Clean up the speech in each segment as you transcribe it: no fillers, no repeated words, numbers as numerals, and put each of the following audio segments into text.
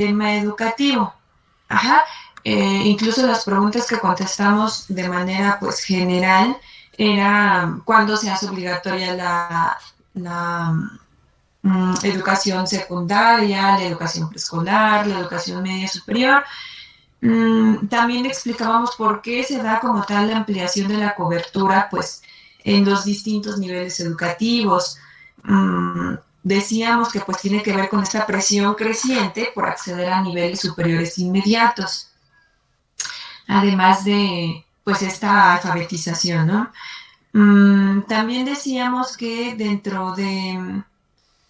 tema educativo. Ajá. Incluso las preguntas que contestamos de manera pues general era cuándo se hace obligatoria la educación secundaria, la educación preescolar, la educación media superior. También explicábamos por qué se da como tal la ampliación de la cobertura pues en los distintos niveles educativos. Decíamos que pues tiene que ver con esta presión creciente por acceder a niveles superiores inmediatos, además de pues esta alfabetización, ¿no? También decíamos que dentro de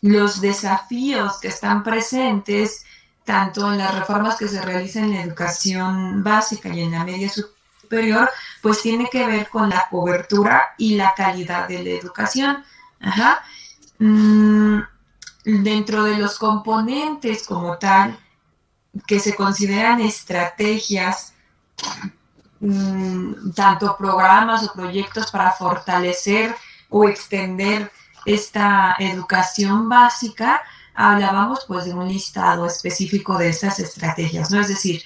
los desafíos que están presentes, tanto en las reformas que se realizan en la educación básica y en la media superior, pues tiene que ver con la cobertura y la calidad de la educación. Ajá. Dentro de los componentes como tal, que se consideran estrategias, tanto programas o proyectos para fortalecer o extender esta educación básica, hablábamos pues de un listado específico de estas estrategias, ¿no? Es decir,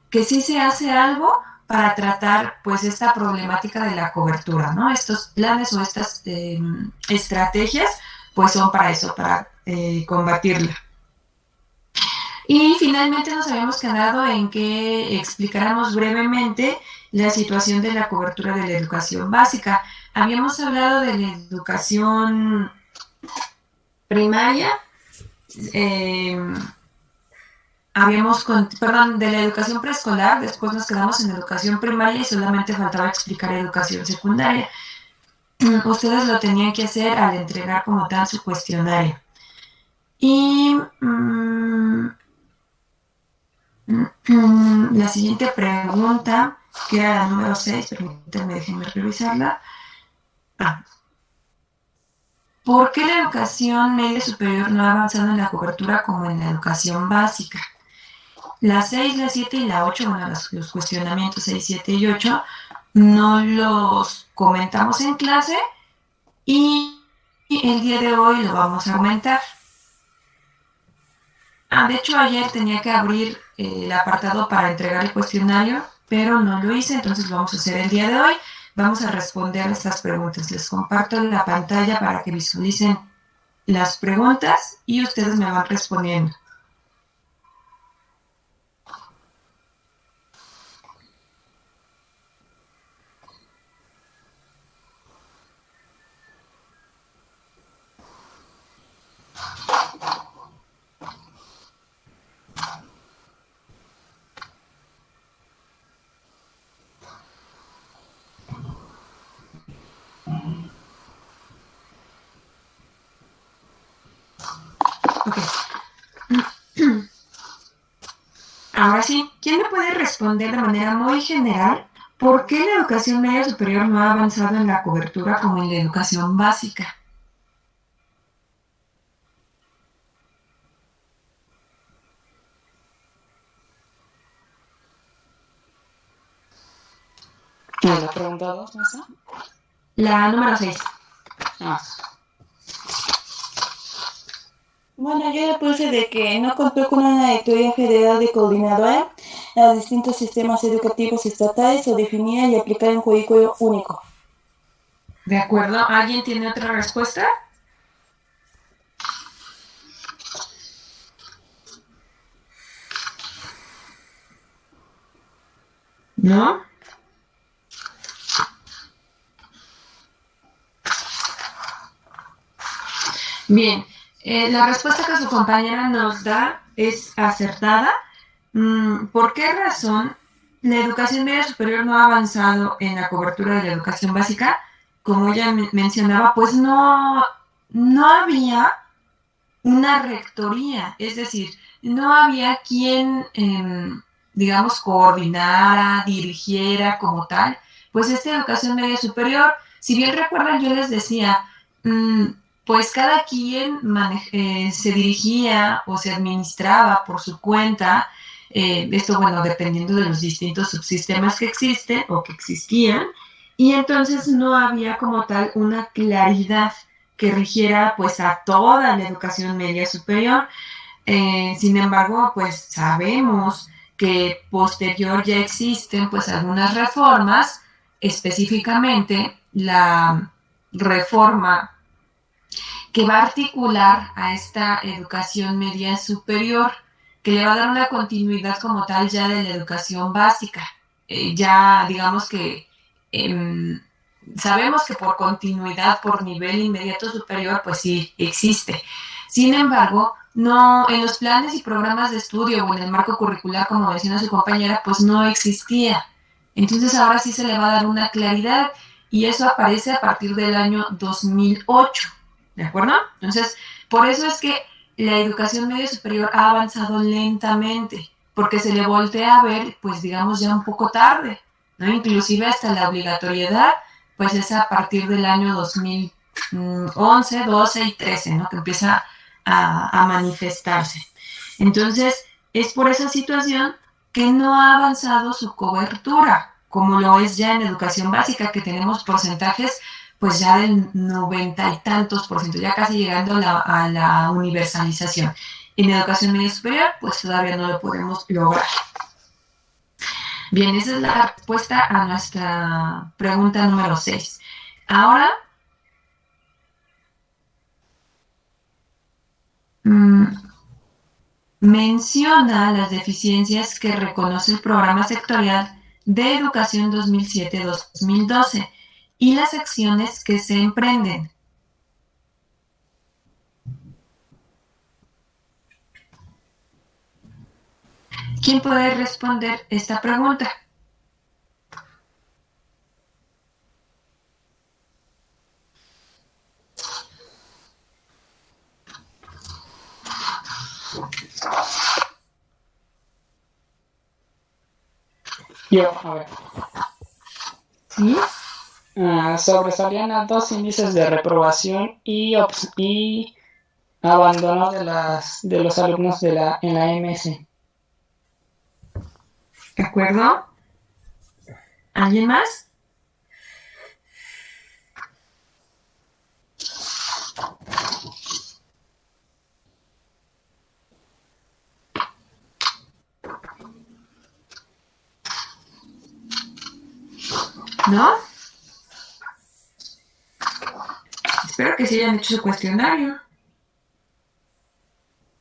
que sí se hace algo para tratar pues esta problemática de la cobertura, ¿no? Estos planes o estas estrategias pues son para eso, para combatirla. Y finalmente nos habíamos quedado en que explicáramos brevemente la situación de la cobertura de la educación básica. Habíamos hablado de la educación primaria, eh, de la educación preescolar, después nos quedamos en educación primaria y solamente faltaba explicar educación secundaria. Ustedes lo tenían que hacer al entregar como tal su cuestionario. Y la siguiente pregunta, que era la número 6, permítanme, déjenme revisarla. ¿Por qué la educación media superior no ha avanzado en la cobertura como en la educación básica? La 6, la 7 y la 8, bueno, los cuestionamientos 6, 7 y 8, no los comentamos en clase y el día de hoy lo vamos a aumentar. De hecho, ayer tenía que abrir el apartado para entregar el cuestionario, pero no lo hice, entonces lo vamos a hacer el día de hoy. Vamos a responder estas preguntas. Les comparto la pantalla para que visualicen las preguntas y ustedes me van respondiendo. Ok. Ahora sí, ¿quién me puede responder de manera muy general por qué la educación media superior no ha avanzado en la cobertura como en la educación básica? La pregunta 2, ¿no es esa? La número 6. Bueno, yo le puse de que no contó con una auditoría federal de coordinadora a distintos sistemas educativos estatales o definida y aplicada un currículo único. ¿De acuerdo? ¿Alguien tiene otra respuesta? ¿No? Bien, la respuesta que su compañera nos da es acertada. ¿Por qué razón la educación media superior no ha avanzado en la cobertura de la educación básica? Como ella mencionaba, pues no había una rectoría, es decir, no había quien, digamos, coordinara, dirigiera como tal, pues esta educación media superior. Si bien recuerdan, yo les decía, pues cada quien se dirigía o se administraba por su cuenta, esto, bueno, dependiendo de los distintos subsistemas que existen o que existían, y entonces no había como tal una claridad que rigiera pues a toda la educación media superior. Sin embargo, pues sabemos que posterior ya existen pues algunas reformas, específicamente la reforma que va a articular a esta educación media superior, que le va a dar una continuidad como tal ya de la educación básica. Ya digamos que sabemos que por continuidad, por nivel inmediato superior, pues sí existe. Sin embargo, no en los planes y programas de estudio o en el marco curricular, como menciona su compañera, pues no existía. Entonces ahora sí se le va a dar una claridad y eso aparece a partir del año 2008. ¿De acuerdo? Entonces, por eso es que la educación media superior ha avanzado lentamente, porque se le voltea a ver, pues digamos, ya un poco tarde, ¿no? Inclusive hasta la obligatoriedad, pues es a partir del año 2011, 12 y 13, ¿no? Que empieza a manifestarse. Entonces, es por esa situación que no ha avanzado su cobertura, como lo es ya en educación básica, que tenemos porcentajes pues ya del 90 y tantos por ciento, ya casi llegando a la universalización. En educación media superior, pues todavía no lo podemos lograr. Bien, esa es la respuesta a nuestra pregunta número 6. Ahora, menciona las deficiencias que reconoce el programa sectorial de educación 2007-2012 y las acciones que se emprenden. ¿Quién puede responder esta pregunta? Yo, a ver. ¿Sí? Sobresalían altos índices de reprobación y abandono de los alumnos en la MS. ¿De acuerdo? ¿Alguien más? ¿No? Espero que sí hayan hecho su cuestionario.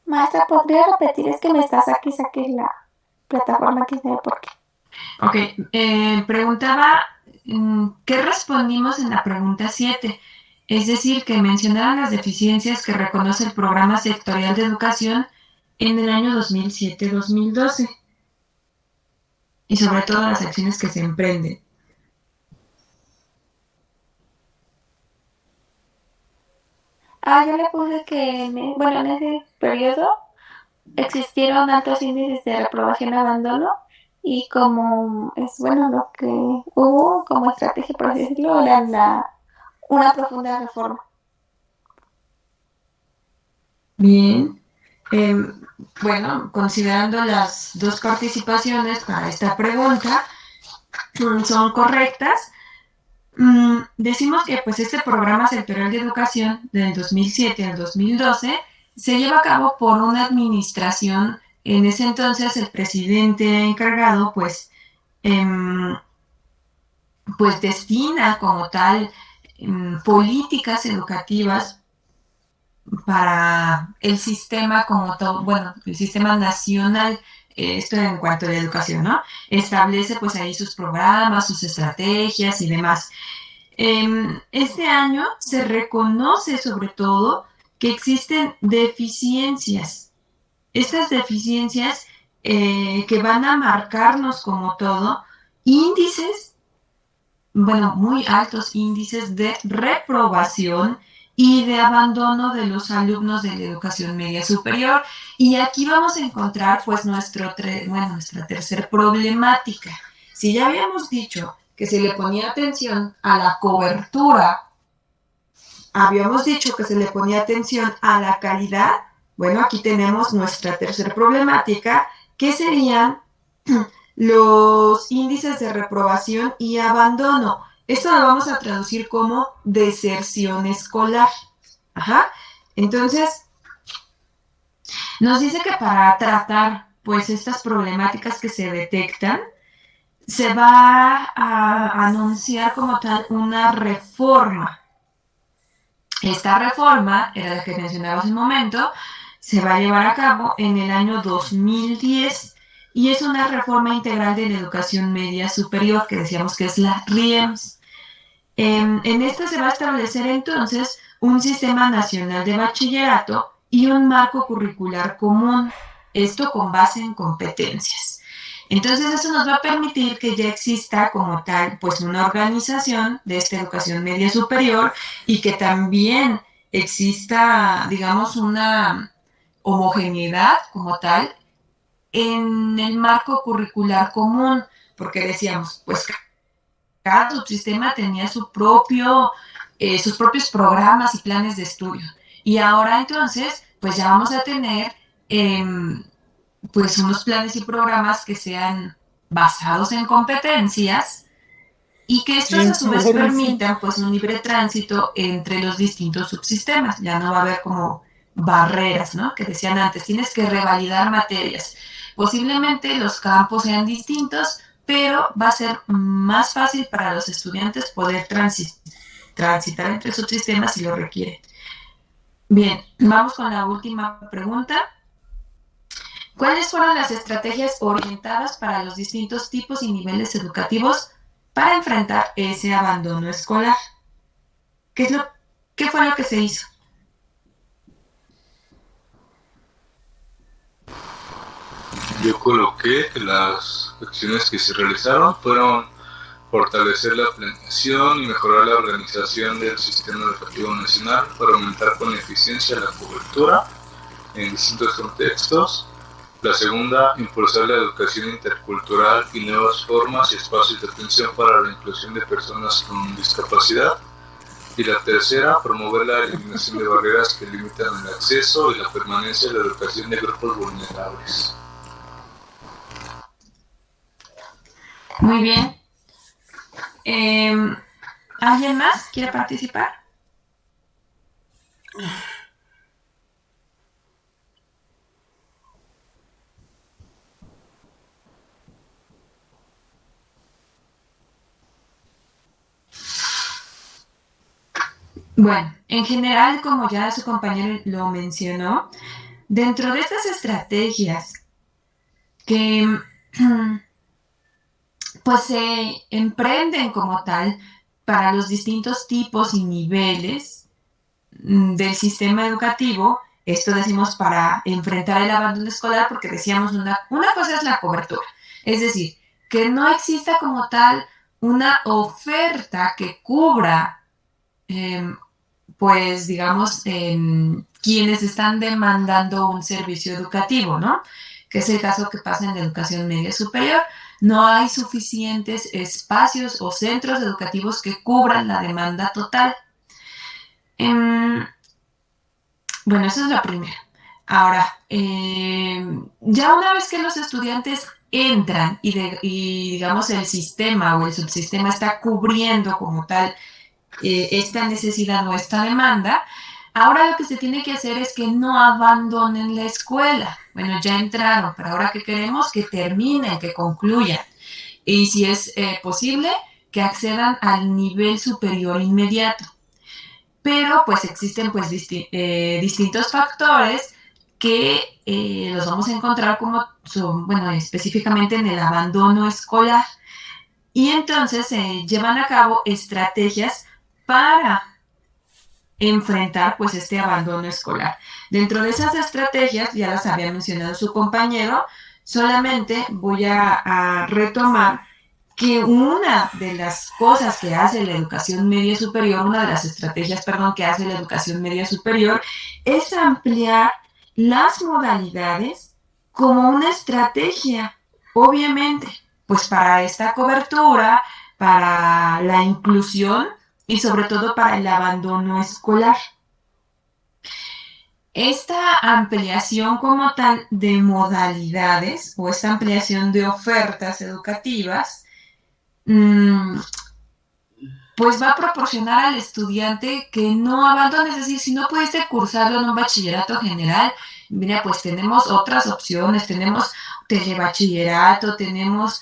Maestra, ¿podría repetir? Es que me está saque la plataforma, que sabe por qué. Ok, preguntaba, ¿qué respondimos en la pregunta 7? Es decir, que mencionaban las deficiencias que reconoce el Programa Sectorial de Educación en el año 2007-2012 y sobre todo las acciones que se emprenden. Yo le puse que, bueno, en ese periodo existieron altos índices de reprobación y abandono y como es bueno lo que hubo como estrategia, por así decirlo, era una profunda reforma. Bien. Bueno, considerando las dos participaciones para esta pregunta, son correctas. Decimos que pues este programa sectorial de educación del 2007 al 2012 se lleva a cabo por una administración. En ese entonces el presidente encargado pues destina como tal políticas educativas para el sistema como todo, bueno, el sistema nacional, esto en cuanto a la educación, ¿no? Establece pues ahí sus programas, sus estrategias y demás. Este año se reconoce sobre todo que existen deficiencias. Estas deficiencias que van a marcarnos como todo índices, bueno, muy altos índices de reprobación y de abandono de los alumnos de la educación media superior. Y aquí vamos a encontrar pues nuestra tercer problemática. Si ya habíamos dicho que se le ponía atención a la cobertura, habíamos dicho que se le ponía atención a la calidad, bueno, aquí tenemos nuestra tercer problemática, que serían los índices de reprobación y abandono. Esto lo vamos a traducir como deserción escolar. Ajá. Entonces, Nos dice que para tratar pues estas problemáticas que se detectan, se va a anunciar como tal una reforma. Esta reforma, era la que mencionaba hace un momento, se va a llevar a cabo en el año 2010 y es una reforma integral de la educación media superior, que decíamos que es la RIEMS. En esta se va a establecer entonces un sistema nacional de bachillerato y un marco curricular común, esto con base en competencias. Entonces eso nos va a permitir que ya exista como tal pues una organización de esta educación media superior y que también exista, digamos, una homogeneidad como tal en el marco curricular común, porque decíamos, pues cada subsistema tenía sus propios programas y planes de estudio. Y ahora entonces, pues ya vamos a tener eh, pues unos planes y programas que sean basados en competencias y que estos a su vez permitan pues un libre tránsito entre los distintos subsistemas. Ya no va a haber como barreras, ¿no? Que decían antes, tienes que revalidar materias. Posiblemente los campos sean distintos, pero va a ser más fácil para los estudiantes poder transitar entre subsistemas si lo requieren. Bien, vamos con la última pregunta. ¿Cuáles fueron las estrategias orientadas para los distintos tipos y niveles educativos para enfrentar ese abandono escolar? ¿Qué fue lo que se hizo? Yo coloqué que las acciones que se realizaron fueron fortalecer la planeación y mejorar la organización del sistema educativo nacional para aumentar con eficiencia la cobertura en distintos contextos. La segunda, impulsar la educación intercultural y nuevas formas y espacios de atención para la inclusión de personas con discapacidad. Y la tercera, promover la eliminación de barreras que limitan el acceso y la permanencia de la educación de grupos vulnerables. Muy bien. ¿Alguien más quiere participar? Bueno, en general, como ya su compañero lo mencionó, dentro de estas estrategias que pues se emprenden como tal para los distintos tipos y niveles del sistema educativo, esto decimos para enfrentar el abandono escolar, porque decíamos una cosa es la cobertura, es decir, que no exista como tal una oferta que cubra pues digamos, quienes están demandando un servicio educativo, ¿no? Que es el caso que pasa en la educación media superior. No hay suficientes espacios o centros educativos que cubran la demanda total. Bueno, esa es la primera. Ahora, ya una vez que los estudiantes entran y digamos el sistema o el subsistema está cubriendo como tal esta necesidad o esta demanda, ahora lo que se tiene que hacer es que no abandonen la escuela. Bueno, ya entraron, pero ahora que queremos que terminen, que concluyan. Y si es posible, que accedan al nivel superior inmediato. Pero pues existen pues distintos factores que los vamos a encontrar como son, bueno, específicamente en el abandono escolar. Y entonces se llevan a cabo estrategias para enfrentar pues este abandono escolar. Dentro de esas estrategias, ya las había mencionado su compañero, solamente voy a retomar que una de las cosas que hace la educación media superior, una de las estrategias, perdón, que hace la educación media superior, es ampliar las modalidades como una estrategia, obviamente, pues para esta cobertura, para la inclusión y sobre todo para el abandono escolar. Esta ampliación como tal de modalidades o esta ampliación de ofertas educativas pues va a proporcionar al estudiante que no abandone, es decir, si no pudiste cursarlo en un bachillerato general, mira, pues tenemos otras opciones, tenemos telebachillerato, tenemos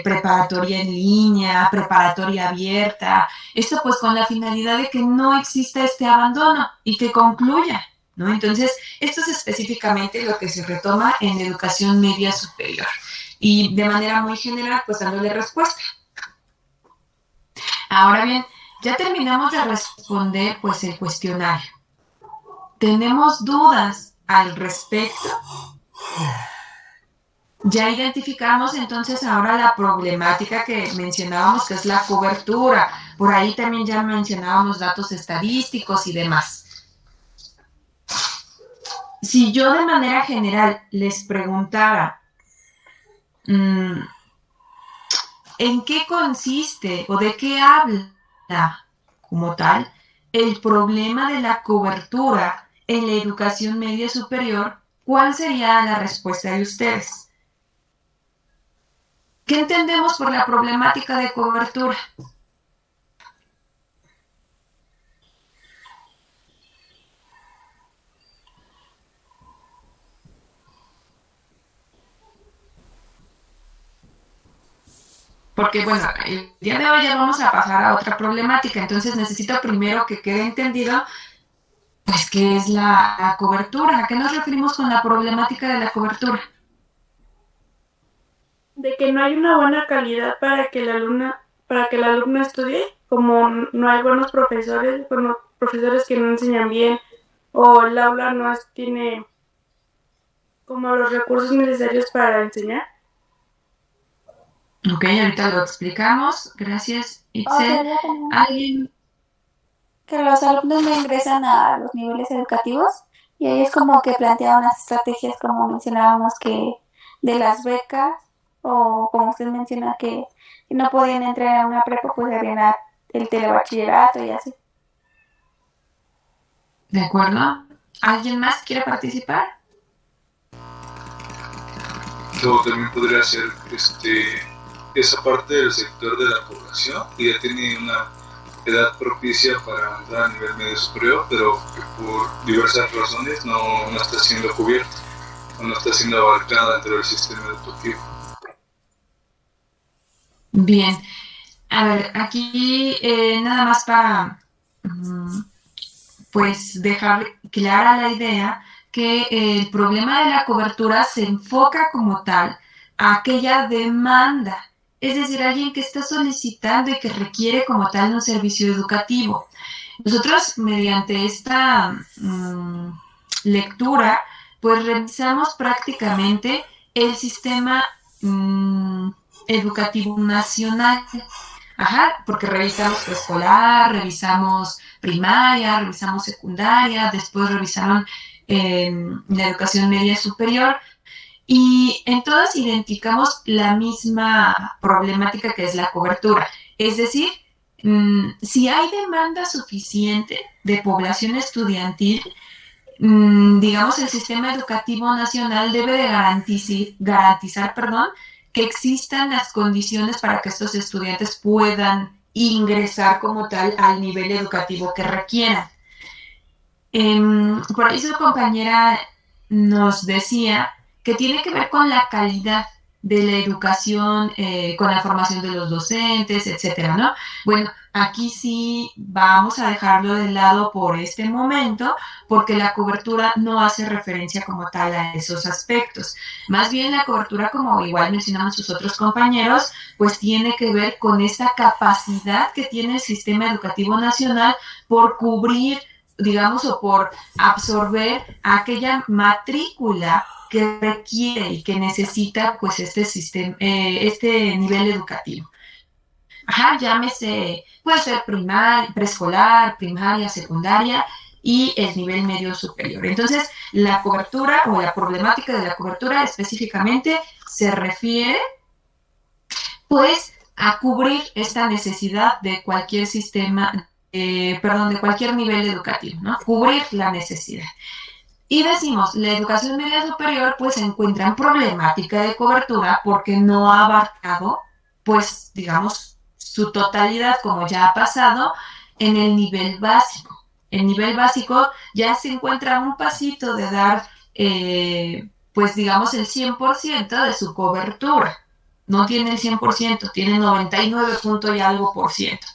preparatoria en línea, preparatoria abierta, esto pues con la finalidad de que no exista este abandono y que concluya, ¿no? Entonces, esto es específicamente lo que se retoma en educación media superior y de manera muy general, pues dándole respuesta. Ahora bien, ya terminamos de responder pues el cuestionario. ¿Tenemos dudas al respecto? Ya identificamos entonces ahora la problemática que mencionábamos, que es la cobertura. Por ahí también ya mencionábamos datos estadísticos y demás. Si yo de manera general les preguntara, ¿en qué consiste o de qué habla como tal el problema de la cobertura en la educación media superior? ¿Cuál sería la respuesta de ustedes? ¿Qué entendemos por la problemática de cobertura? Porque, bueno, el día de hoy ya vamos a pasar a otra problemática, entonces necesito primero que quede entendido, pues, qué es la cobertura. ¿A qué nos referimos con la problemática de la cobertura? De que no hay una buena calidad para que el alumno estudie, como no hay buenos profesores, profesores que no enseñan bien, o el aula no tiene como los recursos necesarios para enseñar. Ok, ahorita lo explicamos. Gracias, Itzel. ¿Alguien? Que los alumnos no ingresan a los niveles educativos y ahí es como que plantea unas estrategias como mencionábamos que de las becas o como usted menciona que si no podían entrar a una prepa pues había el telebachillerato y así. ¿De acuerdo? ¿Alguien más quiere participar? Yo también podría ser esa parte del sector de la población que ya tiene una edad propicia para entrar a nivel medio superior, pero que por diversas razones no está siendo cubierta o no está siendo abarcada dentro del sistema educativo. Bien. A ver, aquí nada más para pues dejar clara la idea que el problema de la cobertura se enfoca como tal a aquella demanda, es decir, alguien que está solicitando y que requiere como tal un servicio educativo. Nosotros, mediante esta lectura, pues revisamos prácticamente el sistema educativo nacional. Ajá, porque revisamos preescolar, revisamos primaria, revisamos secundaria, después revisaron la educación media superior y en todas identificamos la misma problemática que es la cobertura. Es decir, si hay demanda suficiente de población estudiantil, digamos, el sistema educativo nacional debe de garantizar, que existan las condiciones para que estos estudiantes puedan ingresar como tal al nivel educativo que requieran. Por ahí su compañera nos decía que tiene que ver con la calidad de la educación, con la formación de los docentes, etcétera, ¿no? Bueno, aquí sí vamos a dejarlo de lado por este momento, porque la cobertura no hace referencia como tal a esos aspectos. Más bien la cobertura, como igual mencionaban sus otros compañeros, pues tiene que ver con esta capacidad que tiene el sistema educativo nacional por cubrir, digamos, o por absorber aquella matrícula que requiere y que necesita pues este sistema, este nivel educativo. Ajá, llámese, puede ser preescolar, primaria, secundaria y el nivel medio superior. Entonces, la cobertura o la problemática de la cobertura específicamente se refiere pues a cubrir esta necesidad de cualquier sistema, de cualquier nivel educativo, ¿no? Cubrir la necesidad. Y decimos, la educación media superior pues se encuentra en problemática de cobertura porque no ha abarcado, pues, digamos, su totalidad, como ya ha pasado, en el nivel básico. El nivel básico ya se encuentra a un pasito de dar pues digamos, el 100% de su cobertura. No tiene el 100%, tiene 99 punto y algo por ciento.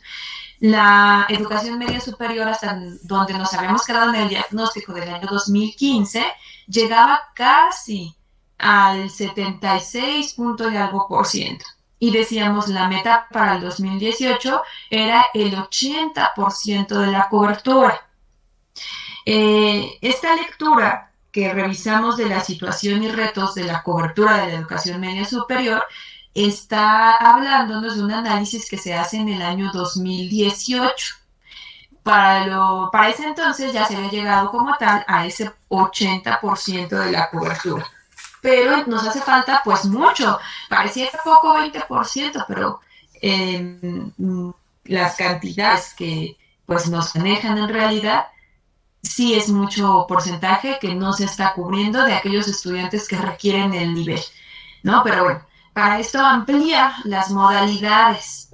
La educación media superior, hasta donde nos habíamos quedado en el diagnóstico del año 2015, llegaba casi al 76 punto y algo por ciento. Y decíamos, la meta para el 2018 era el 80% de la cobertura. Esta lectura que revisamos de la situación y retos de la cobertura de la educación media superior está hablándonos de un análisis que se hace en el año 2018. Para ese entonces ya se había llegado como tal a ese 80% de la cobertura. Pero nos hace falta pues mucho. Parecía poco 20%, pero las cantidades que pues nos manejan en realidad sí es mucho porcentaje que no se está cubriendo de aquellos estudiantes que requieren el nivel, ¿no? Pero bueno, para esto amplía las modalidades.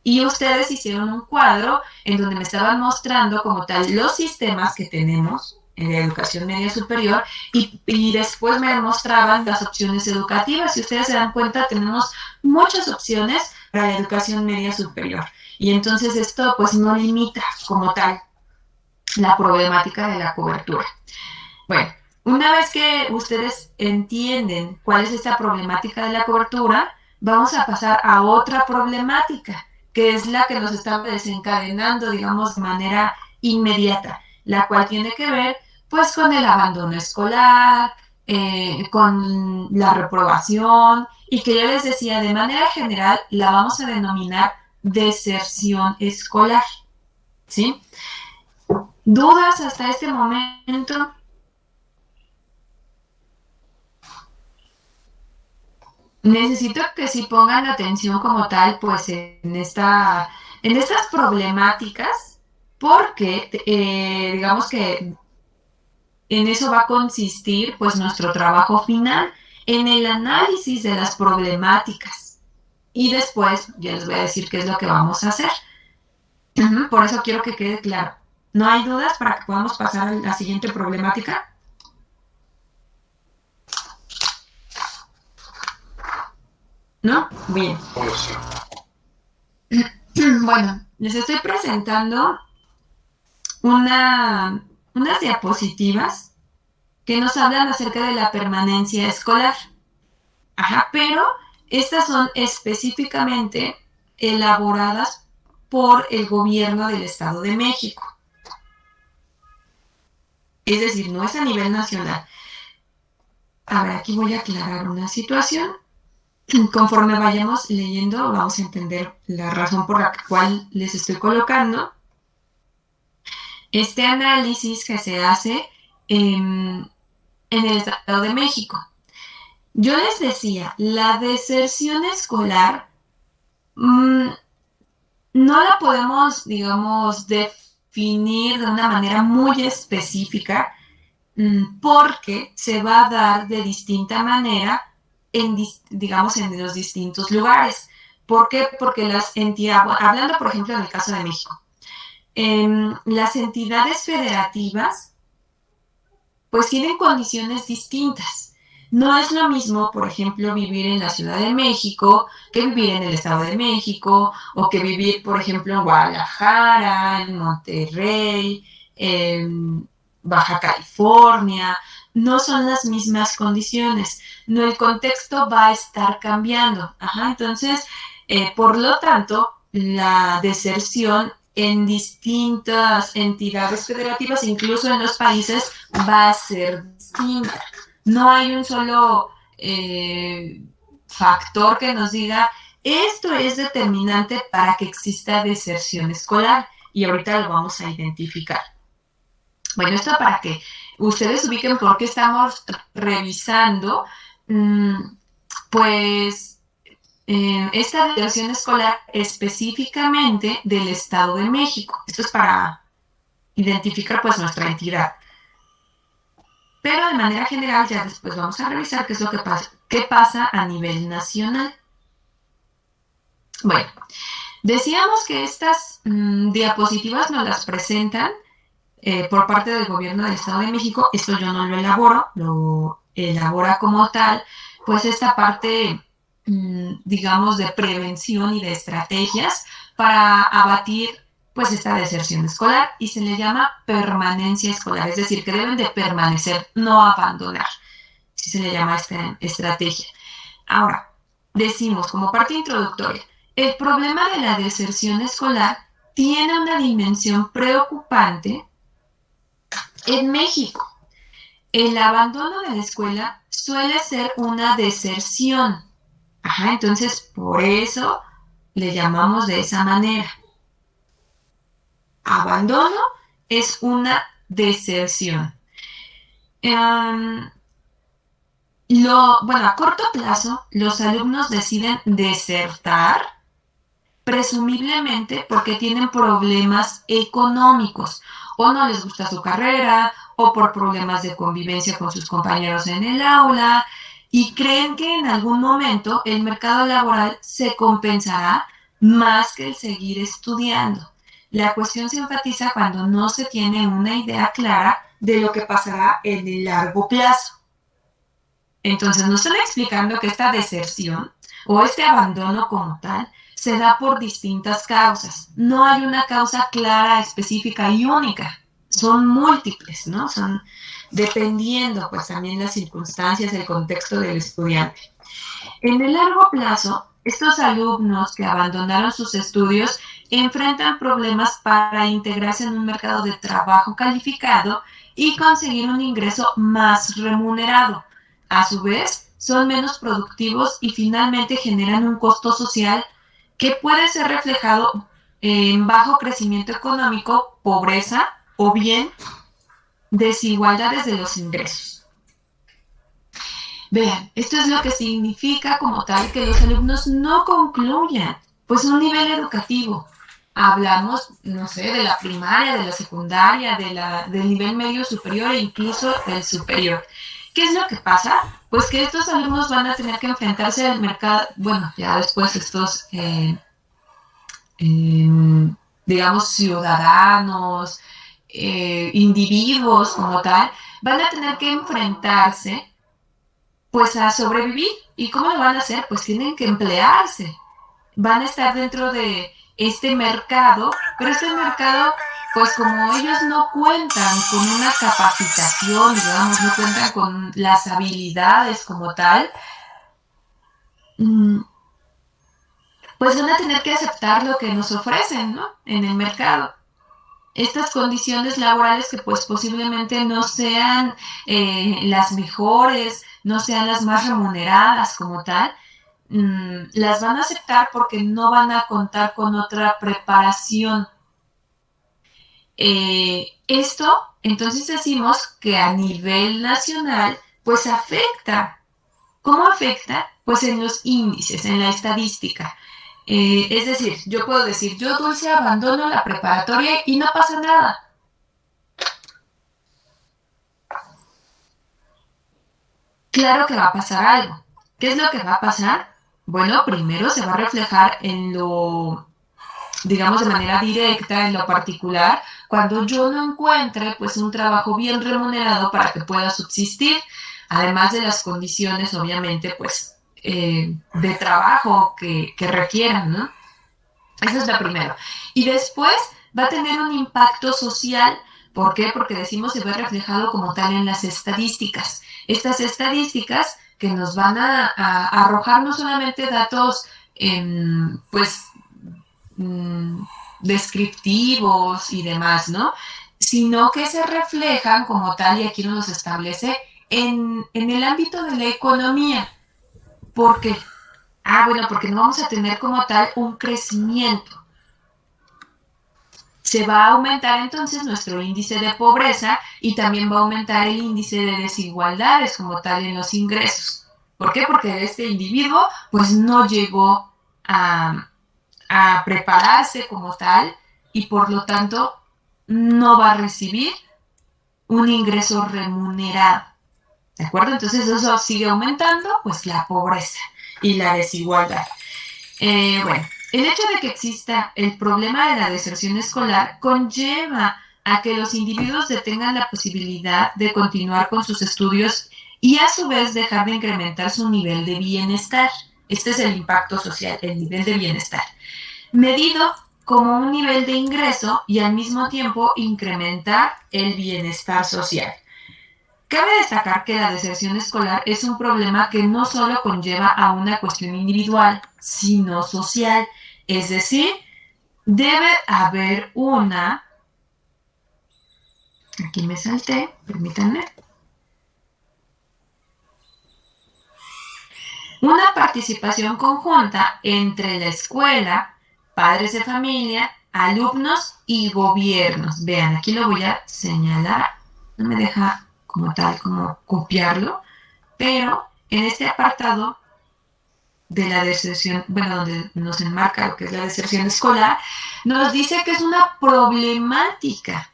Y ustedes hicieron un cuadro en donde me estaban mostrando como tal los sistemas que tenemos en la educación media superior y después me mostraban las opciones educativas. Si ustedes se dan cuenta, tenemos muchas opciones para la educación media superior. Y entonces esto pues no limita como tal la problemática de la cobertura. Bueno, una vez que ustedes entienden cuál es esta problemática de la cobertura, vamos a pasar a otra problemática, que es la que nos está desencadenando, digamos, de manera inmediata, la cual tiene que ver, pues, con el abandono escolar, con la reprobación, y que yo les decía, de manera general, la vamos a denominar deserción escolar, ¿sí? ¿Dudas hasta este momento? Necesito que sí pongan atención como tal, pues, en estas problemáticas, porque digamos que en eso va a consistir, pues, nuestro trabajo final, en el análisis de las problemáticas. Y después ya les voy a decir qué es lo que vamos a hacer. Por eso quiero que quede claro. ¿No hay dudas para que podamos pasar a la siguiente problemática? ¿No? Bien. Bueno, les estoy presentando unas diapositivas que nos hablan acerca de la permanencia escolar. Ajá, pero estas son específicamente elaboradas por el gobierno del Estado de México. Es decir, no es a nivel nacional. A ver, aquí voy a aclarar una situación. Conforme vayamos leyendo, vamos a entender la razón por la cual les estoy colocando este análisis que se hace en el Estado de México. Yo les decía, la deserción escolar no la podemos, digamos, definir de una manera muy específica porque se va a dar de distinta manera digamos, en los distintos lugares. ¿Por qué? Porque las entidades, hablando por ejemplo en el caso de México, las entidades federativas pues tienen condiciones distintas. No es lo mismo, por ejemplo, vivir en la Ciudad de México que vivir en el Estado de México, o que vivir, por ejemplo, en Guadalajara, en Monterrey, en Baja California. No son las mismas condiciones. No, el contexto va a estar cambiando. Entonces, por lo tanto, la deserción en distintas entidades federativas, incluso en los países, va a ser distinta. No hay un solo factor que nos diga esto es determinante para que exista deserción escolar, y ahorita lo vamos a identificar. Bueno, esto para que ustedes ubiquen por qué estamos revisando pues esta deserción escolar específicamente del Estado de México. Esto es para identificar pues nuestra entidad. Pero de manera general ya después vamos a revisar qué es lo que pasa a nivel nacional. Bueno, decíamos que estas diapositivas nos las presentan por parte del gobierno del Estado de México. Esto yo no lo elaboro, lo elabora como tal, pues esta parte, digamos, de prevención y de estrategias para abatir pues esta deserción escolar, y se le llama permanencia escolar, es decir, que deben de permanecer, no abandonar. Así se le llama esta estrategia. Ahora, decimos como parte introductoria, el problema de la deserción escolar tiene una dimensión preocupante en México. El abandono de la escuela suele ser una deserción. Ajá, entonces por eso le llamamos de esa manera. Abandono es una deserción. A corto plazo, los alumnos deciden desertar, presumiblemente porque tienen problemas económicos, o no les gusta su carrera, o por problemas de convivencia con sus compañeros en el aula, y creen que en algún momento el mercado laboral se compensará más que el seguir estudiando. La cuestión se enfatiza cuando no se tiene una idea clara de lo que pasará en el largo plazo. Entonces nos están explicando que esta deserción o este abandono como tal se da por distintas causas. No hay una causa clara, específica y única. Son múltiples, ¿no? Son dependiendo pues también las circunstancias, el contexto del estudiante. En el largo plazo, estos alumnos que abandonaron sus estudios enfrentan problemas para integrarse en un mercado de trabajo calificado y conseguir un ingreso más remunerado. A su vez, son menos productivos y finalmente generan un costo social que puede ser reflejado en bajo crecimiento económico, pobreza o bien desigualdades de los ingresos. Vean, esto es lo que significa como tal que los alumnos no concluyan pues un nivel educativo. Hablamos, no sé, de la primaria, de la secundaria, del nivel medio superior e incluso del superior. ¿Qué es lo que pasa? Pues que estos alumnos van a tener que enfrentarse al mercado, bueno, ya después estos, digamos, ciudadanos, individuos como tal, van a tener que enfrentarse pues a sobrevivir. ¿Y cómo lo van a hacer? Pues tienen que emplearse. Van a estar dentro de este mercado, pero este mercado, pues como ellos no cuentan con una capacitación, digamos, no cuentan con las habilidades como tal, pues van a tener que aceptar lo que nos ofrecen, ¿no? En el mercado. Estas condiciones laborales que pues posiblemente no sean las mejores, no sean las más remuneradas como tal, las van a aceptar porque no van a contar con otra preparación. Esto, entonces decimos que a nivel nacional, pues afecta. ¿Cómo afecta? Pues en los índices, en la estadística. Es decir, yo puedo decir, yo Dulce abandono la preparatoria y no pasa nada. Claro que va a pasar algo. ¿Qué es lo que va a pasar? Bueno, primero se va a reflejar en lo, digamos, de manera directa, en lo particular, cuando yo no encuentre pues un trabajo bien remunerado para que pueda subsistir, además de las condiciones, obviamente, pues, de trabajo que requieran, ¿no? Eso es lo primero. Y después va a tener un impacto social. ¿Por qué? Porque decimos se ve reflejado como tal en las estadísticas. Estas estadísticas que nos van a arrojar no solamente datos, pues, descriptivos y demás, ¿no? Sino que se reflejan como tal, y aquí nos los establece, en el ámbito de la economía. ¿Por qué? Bueno, porque no vamos a tener como tal un crecimiento. Se va a aumentar entonces nuestro índice de pobreza y también va a aumentar el índice de desigualdades como tal en los ingresos. ¿Por qué? Porque este individuo pues no llegó a prepararse como tal y por lo tanto no va a recibir un ingreso remunerado. ¿De acuerdo? Entonces eso sigue aumentando pues la pobreza y la desigualdad. Bueno, el hecho de que exista el problema de la deserción escolar conlleva a que los individuos detengan la posibilidad de continuar con sus estudios y a su vez dejar de incrementar su nivel de bienestar. Este es el impacto social, el nivel de bienestar, medido como un nivel de ingreso y al mismo tiempo incrementar el bienestar social. Cabe destacar que la deserción escolar es un problema que no solo conlleva a una cuestión individual, sino social. Es decir, debe haber una... Aquí me salté, permítanme. Una participación conjunta entre la escuela, padres de familia, alumnos y gobiernos. Vean, aquí lo voy a señalar. No me deja como tal, como copiarlo, pero en este apartado de la deserción, bueno, donde nos enmarca lo que es la deserción escolar, nos dice que es una problemática.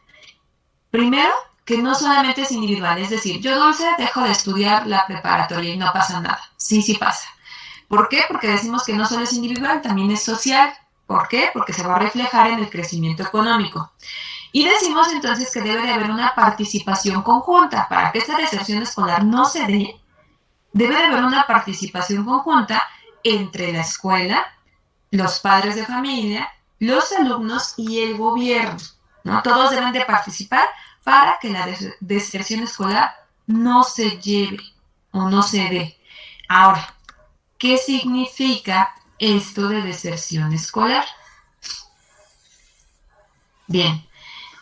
Primero, que no solamente es individual, es decir, yo, Dulce, dejo de estudiar la preparatoria y no pasa nada. Sí, sí pasa. ¿Por qué? Porque decimos que no solo es individual, también es social. ¿Por qué? Porque se va a reflejar en el crecimiento económico. Y decimos entonces que debe de haber una participación conjunta. Para que esta deserción escolar no se dé, debe de haber una participación conjunta entre la escuela, los padres de familia, los alumnos y el gobierno, ¿no? Todos deben de participar para que la deserción escolar no se lleve o no se dé. Ahora, ¿qué significa esto de deserción escolar? Bien,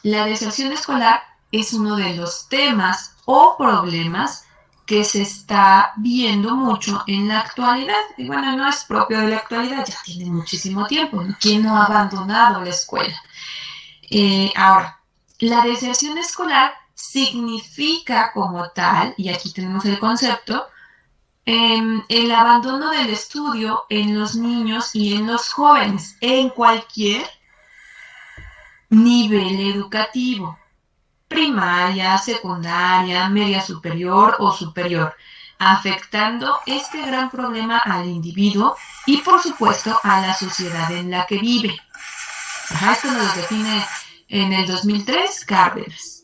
la deserción escolar es uno de los temas o problemas que se está viendo mucho en la actualidad. Y bueno, no es propio de la actualidad, ya tiene muchísimo tiempo. ¿Quién no ha abandonado la escuela? Ahora, la deserción escolar significa como tal, y aquí tenemos el concepto, el abandono del estudio en los niños y en los jóvenes, en cualquier nivel educativo, primaria, secundaria, media superior o superior, afectando este gran problema al individuo y por supuesto a la sociedad en la que vive. Esto nos lo define en el 2003 Cárdenas.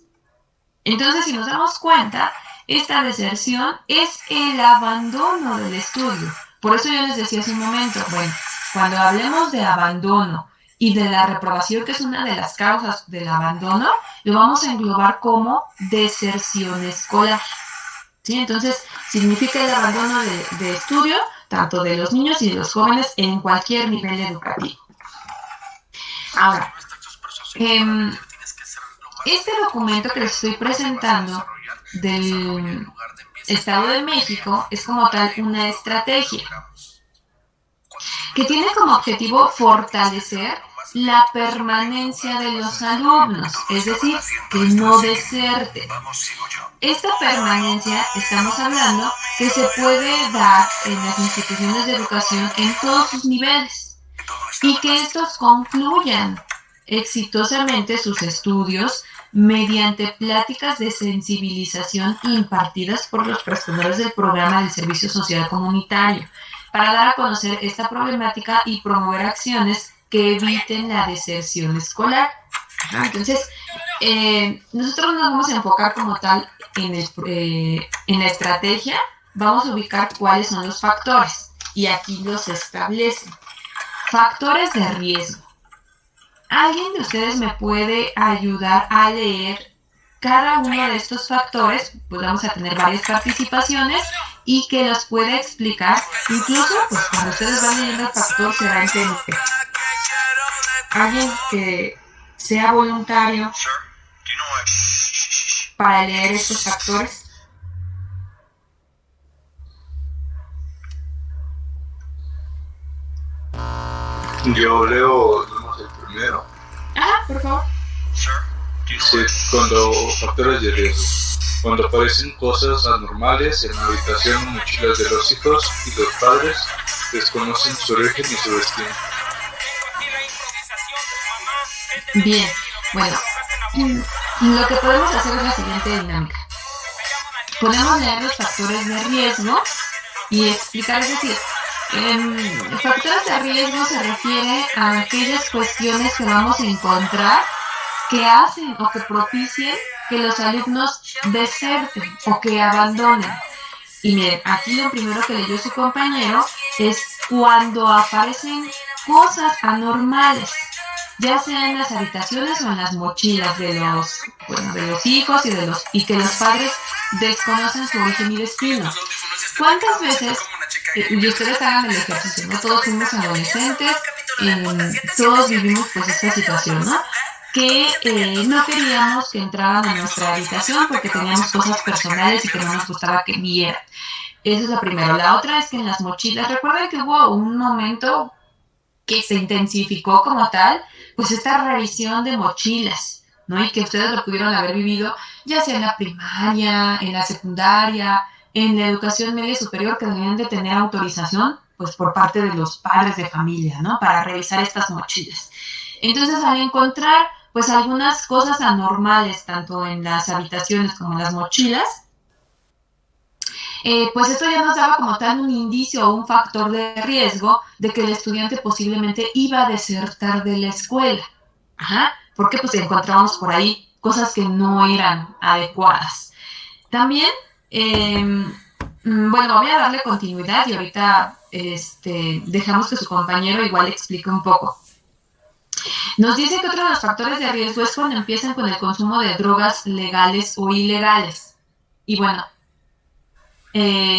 Entonces, si nos damos cuenta, esta deserción es el abandono del estudio. Por eso yo les decía hace un momento, bueno, cuando hablemos de abandono y de la reprobación, que es una de las causas del abandono, lo vamos a englobar como deserción escolar. ¿Sí? Entonces, significa el abandono de estudio, tanto de los niños y de los jóvenes en cualquier nivel educativo. Ahora, este documento que les estoy presentando del Estado de México es como tal una estrategia que tiene como objetivo fortalecer la permanencia de los alumnos, es decir, que no deserten. Esta permanencia, estamos hablando, que se puede dar en las instituciones de educación en todos sus niveles y que estos concluyan exitosamente sus estudios mediante pláticas de sensibilización impartidas por los prestadores del programa del Servicio Social Comunitario para dar a conocer esta problemática y promover acciones que eviten la deserción escolar. Entonces, nosotros nos vamos a enfocar como tal en la estrategia, vamos a ubicar cuáles son los factores y aquí los establecen. Factores de riesgo. ¿Alguien de ustedes me puede ayudar a leer cada uno de estos factores? Pues vamos a tener varias participaciones y que los pueda explicar. Incluso, pues cuando ustedes van leyendo el factor se va a entender. Alguien que sea voluntario para leer estos factores. Yo leo el primero. Ajá, por favor. Dice, factores de riesgo. Cuando aparecen cosas anormales en la habitación o mochilas de los hijos y los padres desconocen su origen y su destino. Bien, bueno, lo que podemos hacer es la siguiente dinámica. Podemos leer los factores de riesgo y explicar, es decir, factores de riesgo se refiere a aquellas cuestiones que vamos a encontrar que hacen o que propicien que los alumnos deserten o que abandonen. Y miren, aquí lo primero que leyó su compañero es cuando aparecen cosas anormales, ya sea en las habitaciones o en las mochilas de los hijos y que los padres desconocen su origen y destino. ¿Cuántas veces, y ustedes hagan el ejercicio, ¿no? Todos fuimos adolescentes, todos vivimos pues esta situación, ¿no? Que no queríamos que entraran a nuestra habitación porque teníamos cosas personales y que no nos gustaba que vieran. Esa es la primera. La otra es que en las mochilas, recuerden que hubo un momento que se intensificó como tal, pues esta revisión de mochilas, ¿no? Y que ustedes lo pudieron haber vivido, ya sea en la primaria, en la secundaria, en la educación media superior, que debían de tener autorización, pues por parte de los padres de familia, ¿no? Para revisar estas mochilas. Entonces, al encontrar, pues algunas cosas anormales, tanto en las habitaciones como en las mochilas, pues esto ya nos daba como tal un indicio o un factor de riesgo de que el estudiante posiblemente iba a desertar de la escuela. Ajá, porque pues encontramos por ahí cosas que no eran adecuadas. También, bueno, voy a darle continuidad y ahorita dejamos que su compañero igual explique un poco. Nos dice que otro de los factores de riesgo es cuando empiezan con el consumo de drogas legales o ilegales. Y bueno,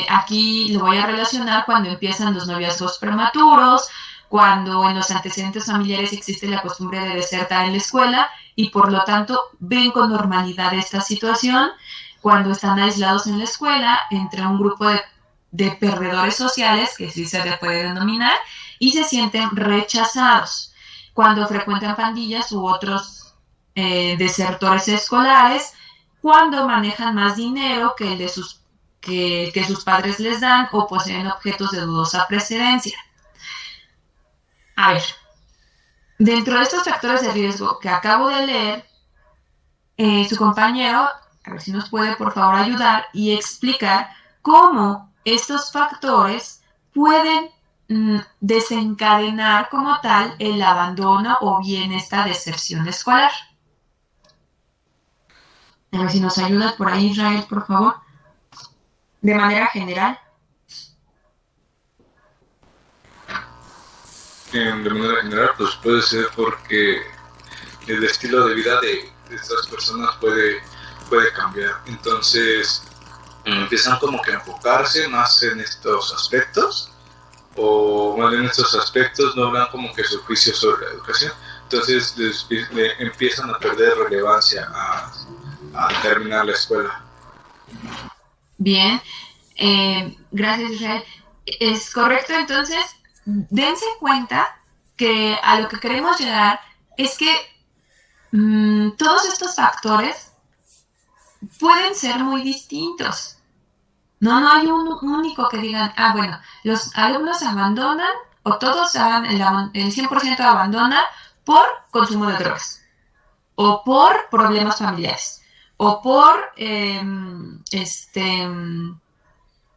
aquí lo voy a relacionar cuando empiezan los noviazgos prematuros, cuando en los antecedentes familiares existe la costumbre de desertar en la escuela y por lo tanto ven con normalidad esta situación, cuando están aislados en la escuela entre un grupo de perdedores sociales, que sí se le puede denominar, y se sienten rechazados, cuando frecuentan pandillas u otros desertores escolares, cuando manejan más dinero que el de que sus padres les dan o poseen objetos de dudosa procedencia. A ver, dentro de estos factores de riesgo que acabo de leer, su compañero, a ver si nos puede por favor ayudar y explicar cómo estos factores pueden desencadenar como tal el abandono o bien esta deserción escolar. A ver si nos ayudas por ahí, Israel, por favor. De manera general. De manera general, pues puede ser porque el estilo de vida de estas personas puede cambiar. Entonces empiezan como que a enfocarse más en estos aspectos, o más bien estos aspectos no hablan como que su juicio sobre la educación. Entonces empiezan a perder relevancia a terminar la escuela. Bien, gracias Israel. Es correcto, entonces, dense cuenta que a lo que queremos llegar es que todos estos factores pueden ser muy distintos. No hay un único que digan, bueno, los alumnos abandonan o todos el 100% abandona por consumo de drogas o por problemas familiares o por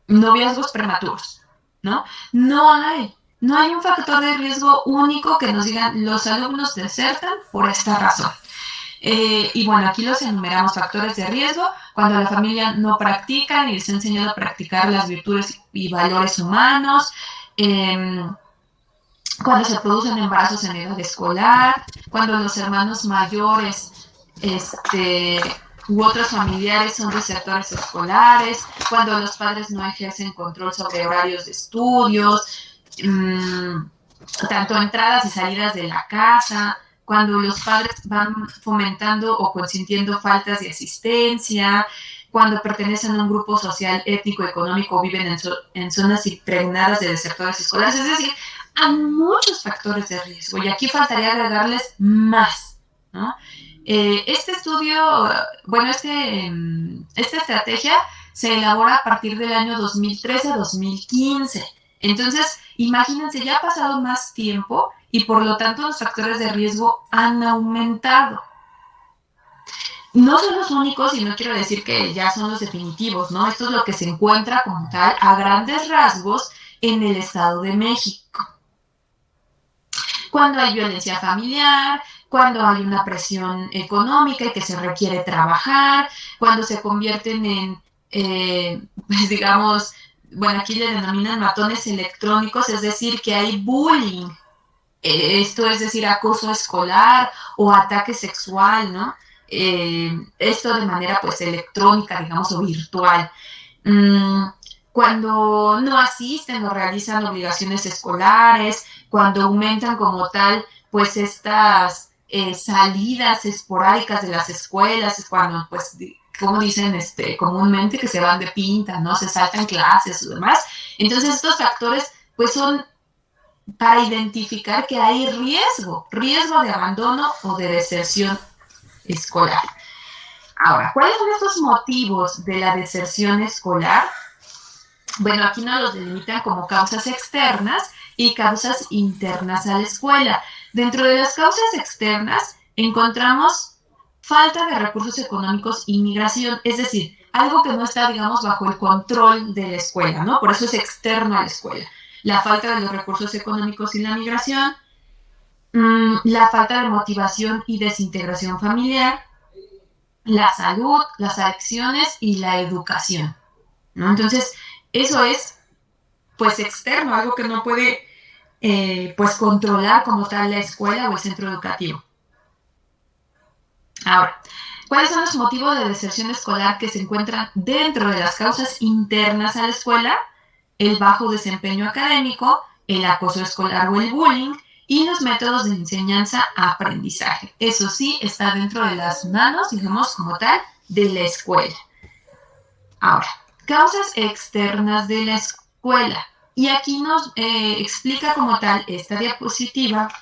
noviazgos prematuros, ¿no? No hay un factor de riesgo único que nos digan los alumnos desertan por esta razón. Y bueno, aquí los enumeramos: factores de riesgo, cuando la familia no practica ni les ha enseñado a practicar las virtudes y valores humanos, cuando se producen embarazos en edad escolar, cuando los hermanos mayores u otros familiares son desertores escolares, cuando los padres no ejercen control sobre horarios de estudios, tanto entradas y salidas de la casa, cuando los padres van fomentando o consintiendo faltas de asistencia, cuando pertenecen a un grupo social, étnico, económico, viven en zonas impregnadas de desertores escolares. Es decir, hay muchos factores de riesgo y aquí faltaría agregarles más, ¿no? Este estudio, bueno, esta estrategia se elabora a partir del año 2013 a 2015. Entonces, imagínense, ya ha pasado más tiempo y por lo tanto los factores de riesgo han aumentado. No son los únicos y no quiero decir que ya son los definitivos, ¿no? Esto es lo que se encuentra como tal a grandes rasgos en el Estado de México. Cuando hay violencia familiar, cuando hay una presión económica y que se requiere trabajar, cuando se convierten en, pues digamos, bueno, aquí le denominan matones electrónicos, es decir, que hay bullying, esto es decir, acoso escolar o ataque sexual, ¿no? Esto de manera pues electrónica, digamos, o virtual. Mm, Cuando no asisten o realizan obligaciones escolares, cuando aumentan como tal pues estas salidas esporádicas de las escuelas, es cuando pues como dicen comúnmente que se van de pinta, ¿no? Se saltan clases y demás. Entonces estos factores pues son para identificar que hay riesgo de abandono o de deserción escolar. Ahora, ¿cuáles son estos motivos de la deserción escolar? Bueno, aquí nos los delimitan como causas externas y causas internas a la escuela. Dentro de las causas externas encontramos falta de recursos económicos y migración, es decir, algo que no está, digamos, bajo el control de la escuela, ¿no? Por eso es externo a la escuela. La falta de los recursos económicos y la migración, la falta de motivación y desintegración familiar, la salud, las adicciones y la educación, ¿no? Entonces, eso es, pues, externo, algo que no puede, pues, controlar como tal la escuela o el centro educativo. Ahora, ¿cuáles son los motivos de deserción escolar que se encuentran dentro de las causas internas a la escuela? El bajo desempeño académico, el acoso escolar o el bullying y los métodos de enseñanza-aprendizaje. Eso sí está dentro de las manos, digamos, como tal, de la escuela. Ahora, causas externas de la escuela. Y aquí nos explica como tal estas diapositivas,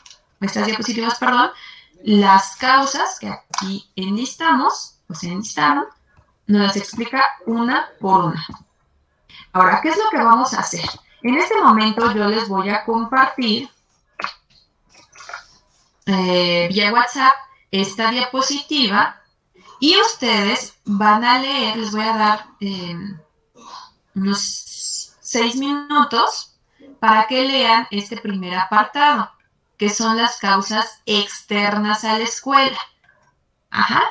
las causas que aquí enlistamos, nos las explica una por una. Ahora, ¿qué es lo que vamos a hacer? En este momento yo les voy a compartir vía WhatsApp esta diapositiva y ustedes van a leer, les voy a dar unos 6 minutos para que lean este primer apartado, que son las causas externas a la escuela. Ajá,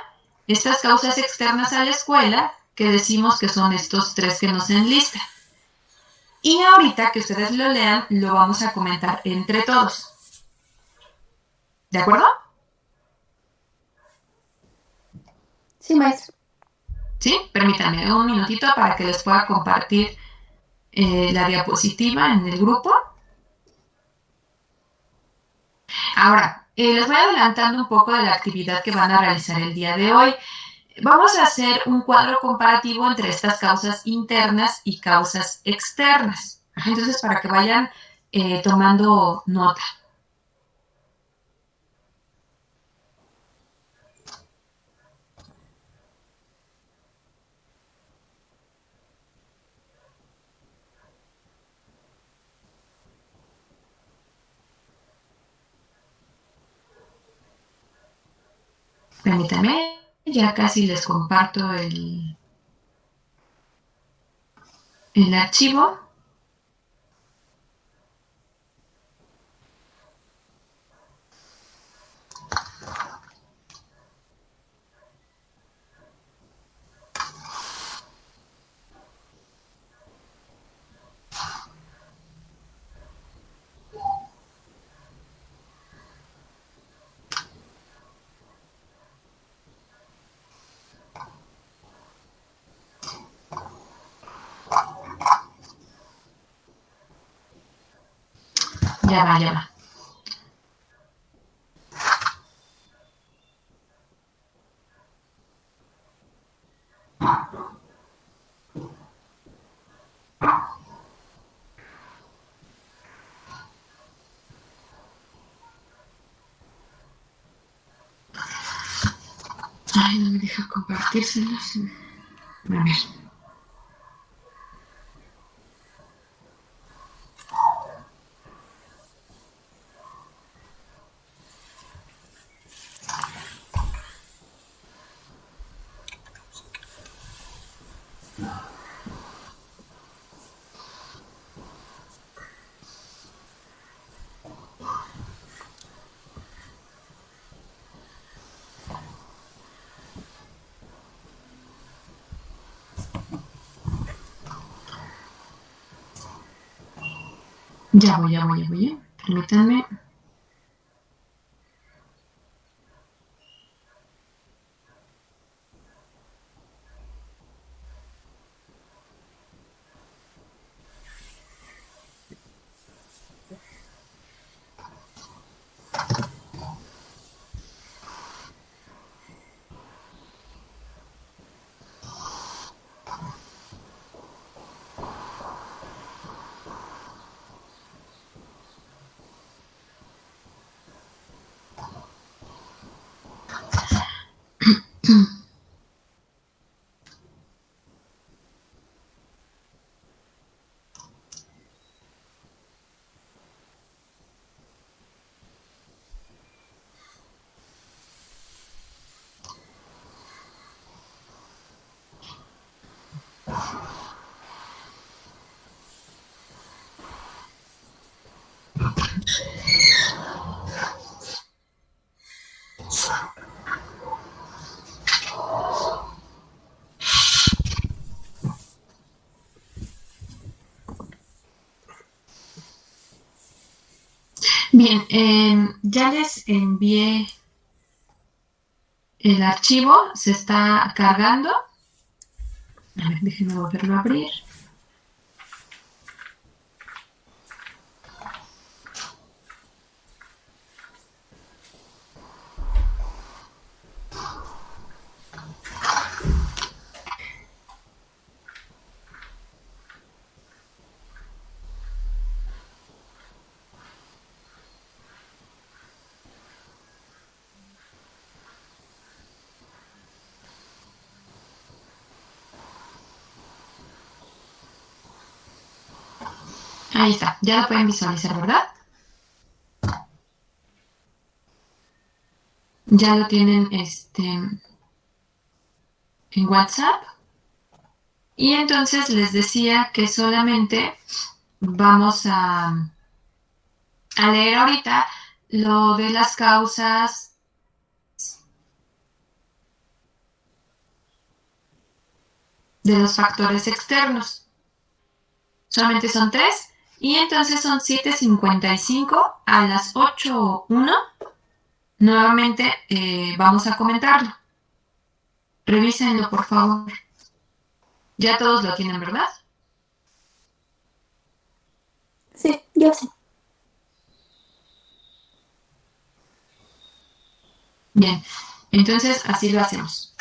estas causas externas a la escuela, que decimos que son estos 3 que nos enlistan. Y ahorita que ustedes lo lean, lo vamos a comentar entre todos. ¿De acuerdo? Sí, maestro. Sí, permítanme un minutito para que les pueda compartir la diapositiva en el grupo. Ahora, les voy adelantando un poco de la actividad que van a realizar el día de hoy. Vamos a hacer un cuadro comparativo entre estas causas internas y causas externas. Entonces, para que vayan tomando nota. Permítanme, ya casi les comparto el archivo. Ya va. Ay, no me deja compartírselos. A ver. Ya voy. Permítanme. Bien, ya les envié el archivo, se está cargando. A ver, déjenme volverlo a abrir. Ahí está, ya lo pueden visualizar, ¿verdad? Ya lo tienen en WhatsApp. Y entonces les decía que solamente vamos a leer ahorita lo de las causas de los factores externos. Solamente son 3. Y entonces son 7:55 a las 8:01. Nuevamente vamos a comentarlo. Revísenlo, por favor. Ya todos lo tienen, ¿verdad? Sí, yo sí. Bien, entonces así lo hacemos.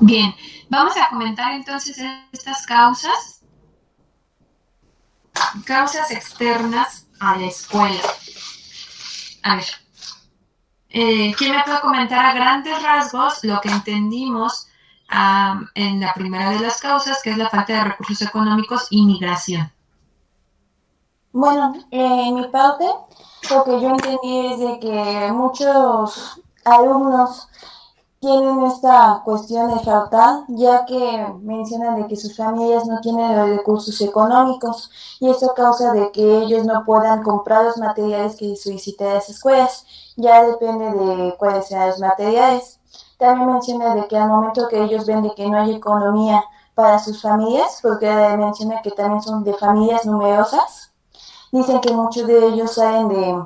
Bien, vamos a comentar entonces estas causas externas a la escuela. A ver, ¿quién me puede comentar a grandes rasgos lo que entendimos en la primera de las causas, que es la falta de recursos económicos y migración? Bueno, en mi parte, lo que yo entendí es de que muchos alumnos tienen esta cuestión de faltar, ya que mencionan de que sus familias no tienen los recursos económicos y esto causa de que ellos no puedan comprar los materiales que solicitan las escuelas. Ya depende de cuáles sean los materiales. También menciona de que al momento que ellos ven de que no hay economía para sus familias, porque menciona que también son de familias numerosas, dicen que muchos de ellos salen de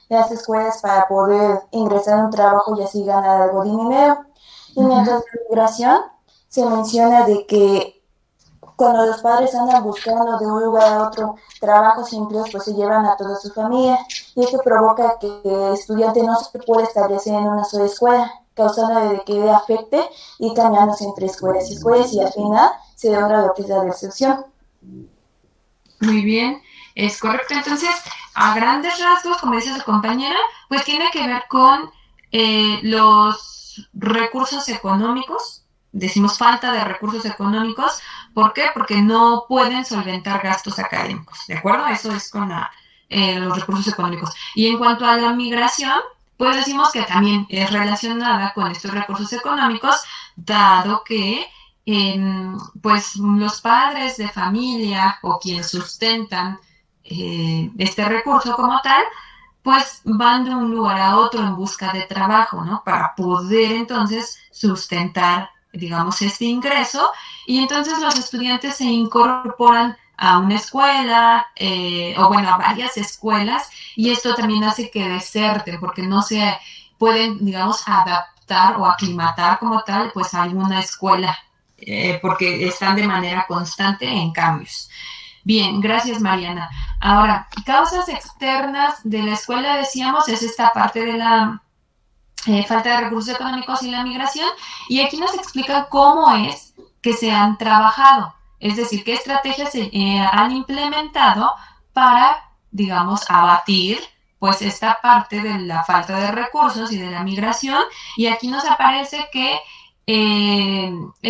las escuelas para poder ingresar a un trabajo y así ganar algo de dinero. Y mientras la migración se menciona de que cuando los padres andan buscando de un lugar a otro trabajos y empleos, pues se llevan a toda su familia. Y esto provoca que el estudiante no se pueda establecer en una sola escuela, causando de que le afecte y cambiándose entre escuelas y al final se logra lo que es la deserción. Muy bien, es correcto. Entonces, a grandes rasgos, como dice su compañera, pues tiene que ver con los recursos económicos. Decimos falta de recursos económicos. ¿Por qué? Porque no pueden solventar gastos académicos, ¿de acuerdo? Eso es con los recursos económicos. Y en cuanto a la migración, pues decimos que también es relacionada con estos recursos económicos, dado que pues los padres de familia o quienes sustentan este recurso como tal, pues van de un lugar a otro en busca de trabajo, ¿no? Para poder entonces sustentar, digamos, este ingreso. Y entonces los estudiantes se incorporan a una escuela o bueno, a varias escuelas y esto también hace que deserten porque no se pueden, digamos, adaptar o aclimatar como tal, pues a alguna escuela porque están de manera constante en cambios. Bien, gracias Mariana. Ahora, causas externas de la escuela, decíamos, es esta parte de la falta de recursos económicos y la migración, y aquí nos explica cómo es que se han trabajado, es decir, qué estrategias se han implementado para, digamos, abatir pues esta parte de la falta de recursos y de la migración, y aquí nos aparece que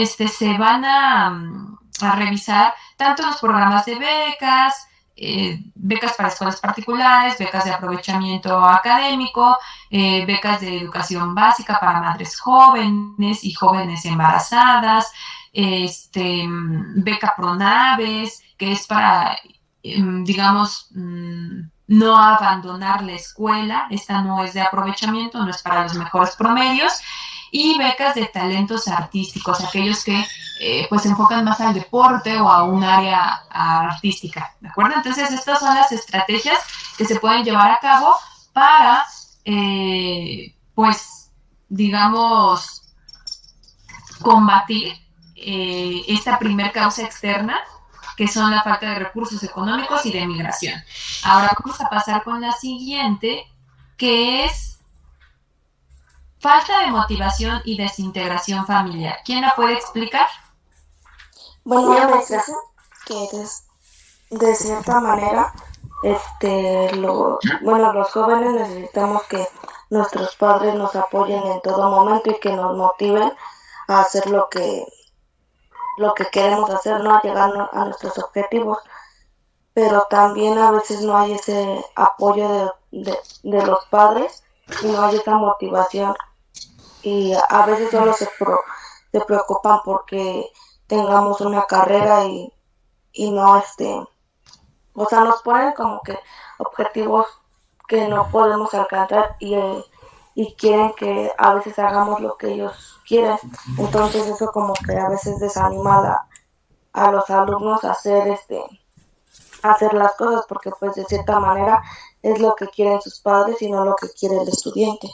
se van a revisar tanto los programas de becas, becas para escuelas particulares, becas de aprovechamiento académico, becas de educación básica para madres jóvenes y jóvenes embarazadas, beca Pronaves, que es para, digamos, no abandonar la escuela, esta no es de aprovechamiento, no es para los mejores promedios, y becas de talentos artísticos, aquellos que pues se enfocan más al deporte o a un área artística, ¿de acuerdo? Entonces estas son las estrategias que se pueden llevar a cabo para, pues, digamos, combatir esta primer causa externa, que son la falta de recursos económicos y de migración. Ahora vamos a pasar con la siguiente, que es falta de motivación y desintegración familiar. ¿Quién la puede explicar? Bueno, yo me expreso que de cierta manera, los jóvenes necesitamos que nuestros padres nos apoyen en todo momento y que nos motiven a hacer lo que queremos hacer, ¿no? A llegar a nuestros objetivos. Pero también a veces no hay ese apoyo de los padres y no hay esa motivación. Y a veces solo se preocupan porque tengamos una carrera y y no o sea, nos ponen como que objetivos que no podemos alcanzar y quieren que a veces hagamos lo que ellos quieren. Entonces eso como que a veces desanima a los alumnos a hacer las cosas porque pues de cierta manera es lo que quieren sus padres y no lo que quiere el estudiante.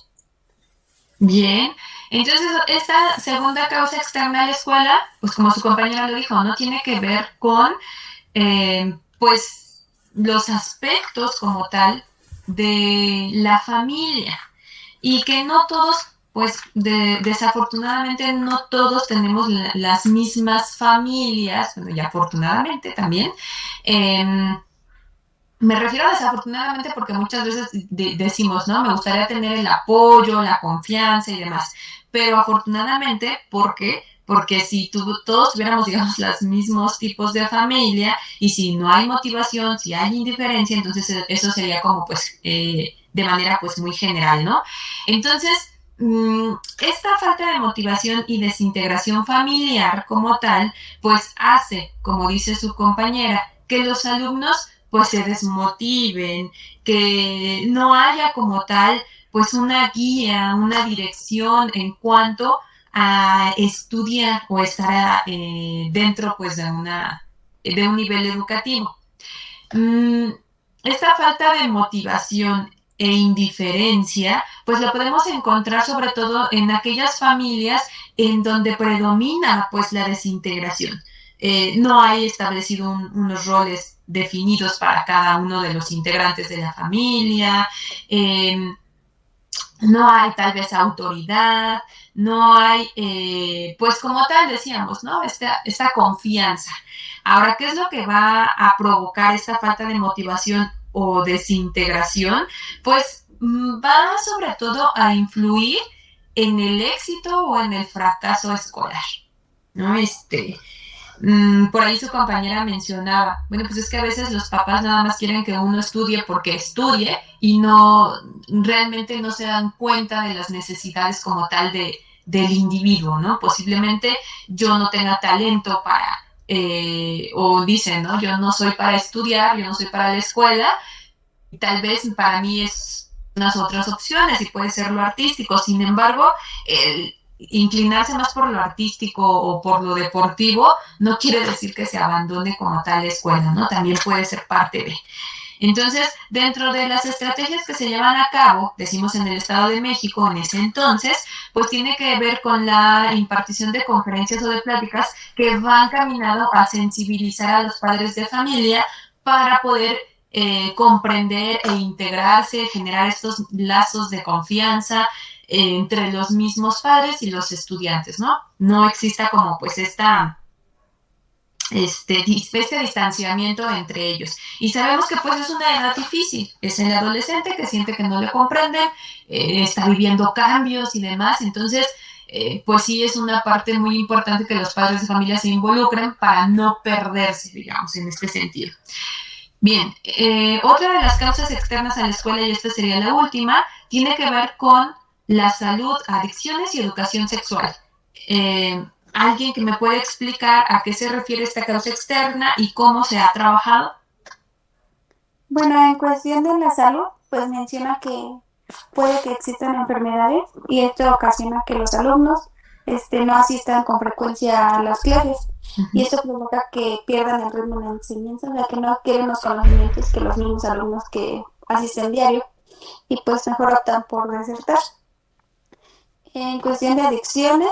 Bien, entonces esta segunda causa externa a la escuela, pues como su compañera lo dijo, no tiene que ver con pues los aspectos como tal de la familia y que no todos, pues desafortunadamente no todos tenemos las mismas familias, bueno, y afortunadamente también. em, Me refiero desafortunadamente porque muchas veces decimos, ¿no? Me gustaría tener el apoyo, la confianza y demás. Pero afortunadamente, ¿por qué? Porque si todos tuviéramos, digamos, los mismos tipos de familia y si no hay motivación, si hay indiferencia, entonces eso sería como, pues, de manera, pues, muy general, ¿no? Entonces, esta falta de motivación y desintegración familiar como tal, pues hace, como dice su compañera, que los alumnos pues se desmotiven, que no haya como tal pues una guía, una dirección en cuanto a estudiar o estar dentro pues de un nivel educativo. Mm, Esta falta de motivación e indiferencia, pues lo podemos encontrar sobre todo en aquellas familias en donde predomina pues la desintegración. No hay establecido unos roles definidos para cada uno de los integrantes de la familia, no hay tal vez autoridad, no hay, pues como tal decíamos, ¿no? Esta confianza. Ahora, ¿qué es lo que va a provocar esta falta de motivación o desintegración? Pues va sobre todo a influir en el éxito o en el fracaso escolar, ¿no? Por ahí su compañera mencionaba, bueno, pues es que a veces los papás nada más quieren que uno estudie porque estudie y no, realmente no se dan cuenta de las necesidades como tal del individuo, ¿no? Posiblemente yo no tenga talento para, o dicen, ¿no? Yo no soy para estudiar, yo no soy para la escuela, y tal vez para mí es unas otras opciones y puede ser lo artístico, sin embargo, el inclinarse más por lo artístico o por lo deportivo no quiere decir que se abandone como tal la escuela, ¿no? También puede ser parte de. Entonces, dentro de las estrategias que se llevan a cabo, decimos en el Estado de México en ese entonces, pues tiene que ver con la impartición de conferencias o de pláticas que van caminado a sensibilizar a los padres de familia para poder comprender e integrarse, generar estos lazos de confianza entre los mismos padres y los estudiantes, ¿no? No exista como pues este distanciamiento entre ellos. Y sabemos que pues es una edad difícil, es el adolescente que siente que no le comprenden, está viviendo cambios y demás, entonces pues sí es una parte muy importante que los padres de familia se involucren para no perderse, digamos, en este sentido. Bien, otra de las causas externas a la escuela, y esta sería la última, tiene que ver con la salud, adicciones y educación sexual. ¿Alguien que me puede explicar a qué se refiere esta causa externa y cómo se ha trabajado? Bueno, en cuestión de la salud, pues menciona que puede que existan enfermedades y esto ocasiona que los alumnos no asistan con frecuencia a las clases y esto provoca que pierdan el ritmo de la enseñanza, ya que no adquieren los conocimientos que los mismos alumnos que asisten diario y pues mejor optan por desertar. En cuestión de adicciones,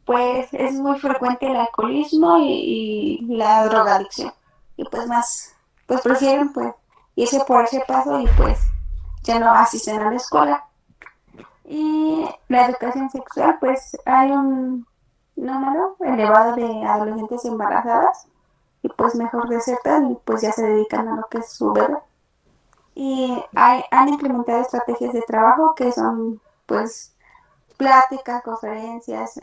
pues es muy frecuente el alcoholismo y la drogadicción y pues más, pues prefieren pues irse por ese paso y pues ya no asisten a la escuela. Y la educación sexual, pues hay un número elevado de adolescentes embarazadas y pues mejor desertan y pues ya se dedican a lo que es su bebé. Y han implementado estrategias de trabajo que son pues pláticas, conferencias,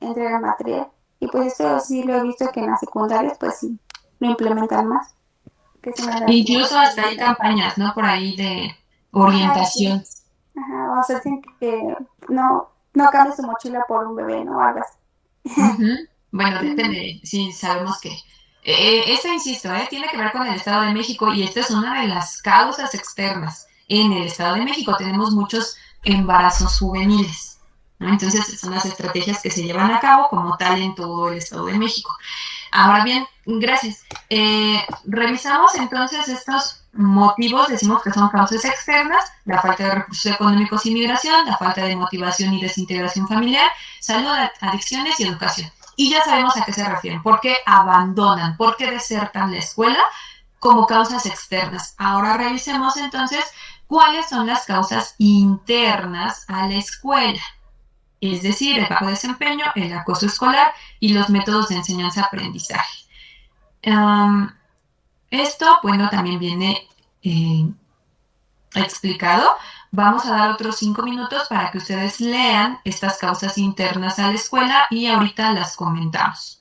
entrega material. Y pues esto sí lo he visto que en las secundarias pues sí lo implementan más. Que Incluso hasta hay campañas, ¿no? Por ahí de orientación. Ajá, o sea, que no cambies tu mochila por un bebé, ¿no? Algo así. Bueno, depende, sí, sabemos que Esto, insisto, tiene que ver con el Estado de México y esta es una de las causas externas. En el Estado de México tenemos muchos embarazos juveniles, ¿no? Entonces son las estrategias que se llevan a cabo como tal en todo el Estado de México. Ahora bien, gracias. Revisamos entonces estos motivos, decimos que son causas externas, la falta de recursos económicos y migración, la falta de motivación y desintegración familiar, salud, adicciones y educación. Y ya sabemos a qué se refieren, por qué abandonan, por qué desertan la escuela como causas externas. Ahora revisemos entonces cuáles son las causas internas a la escuela, es decir, el bajo desempeño, el acoso escolar y los métodos de enseñanza-aprendizaje. Esto, bueno, también viene explicado. Vamos a dar otros 5 minutos para que ustedes lean estas causas internas a la escuela y ahorita las comentamos.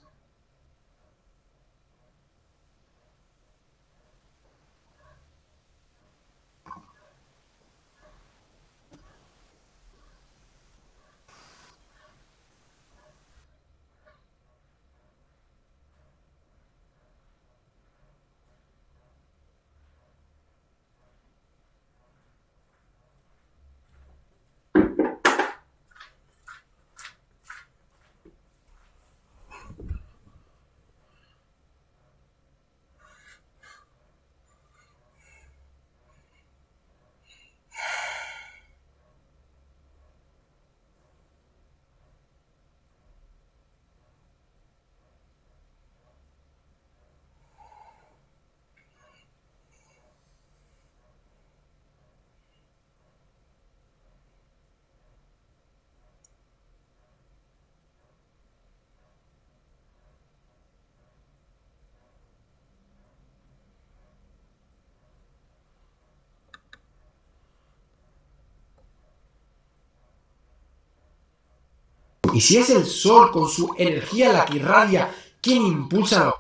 Y si es el Sol con su energía la que irradia quien impulsa al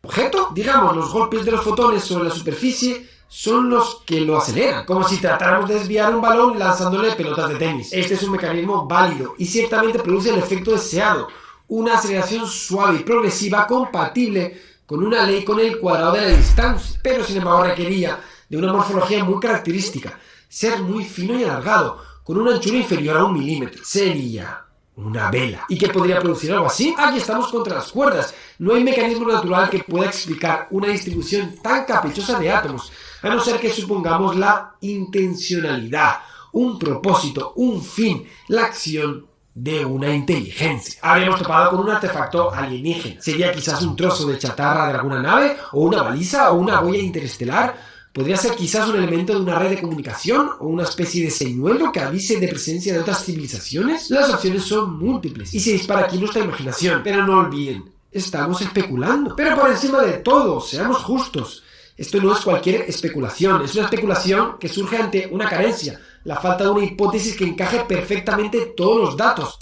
objeto, digamos, los golpes de los fotones sobre la superficie son los que lo aceleran, como si tratáramos de desviar un balón lanzándole pelotas de tenis. Este es un mecanismo válido y ciertamente produce el efecto deseado, una aceleración suave y progresiva compatible con una ley con el cuadrado de la distancia, pero sin embargo requería de una morfología muy característica, ser muy fino y alargado, con una anchura inferior a 1 milímetro. Sería una vela. ¿Y qué podría producir algo así? Aquí estamos contra las cuerdas. No hay mecanismo natural que pueda explicar una distribución tan caprichosa de átomos, a no ser que supongamos la intencionalidad, un propósito, un fin, la acción de una inteligencia. Habríamos topado con un artefacto alienígena. Sería quizás un trozo de chatarra de alguna nave, o una baliza, o una boya interestelar. Podría ser quizás un elemento de una red de comunicación o una especie de señuelo que avise de presencia de otras civilizaciones. Las opciones son múltiples y se dispara aquí nuestra imaginación. Pero no olviden, estamos especulando. Pero por encima de todo, seamos justos. Esto no es cualquier especulación, es una especulación que surge ante una carencia, la falta de una hipótesis que encaje perfectamente todos los datos.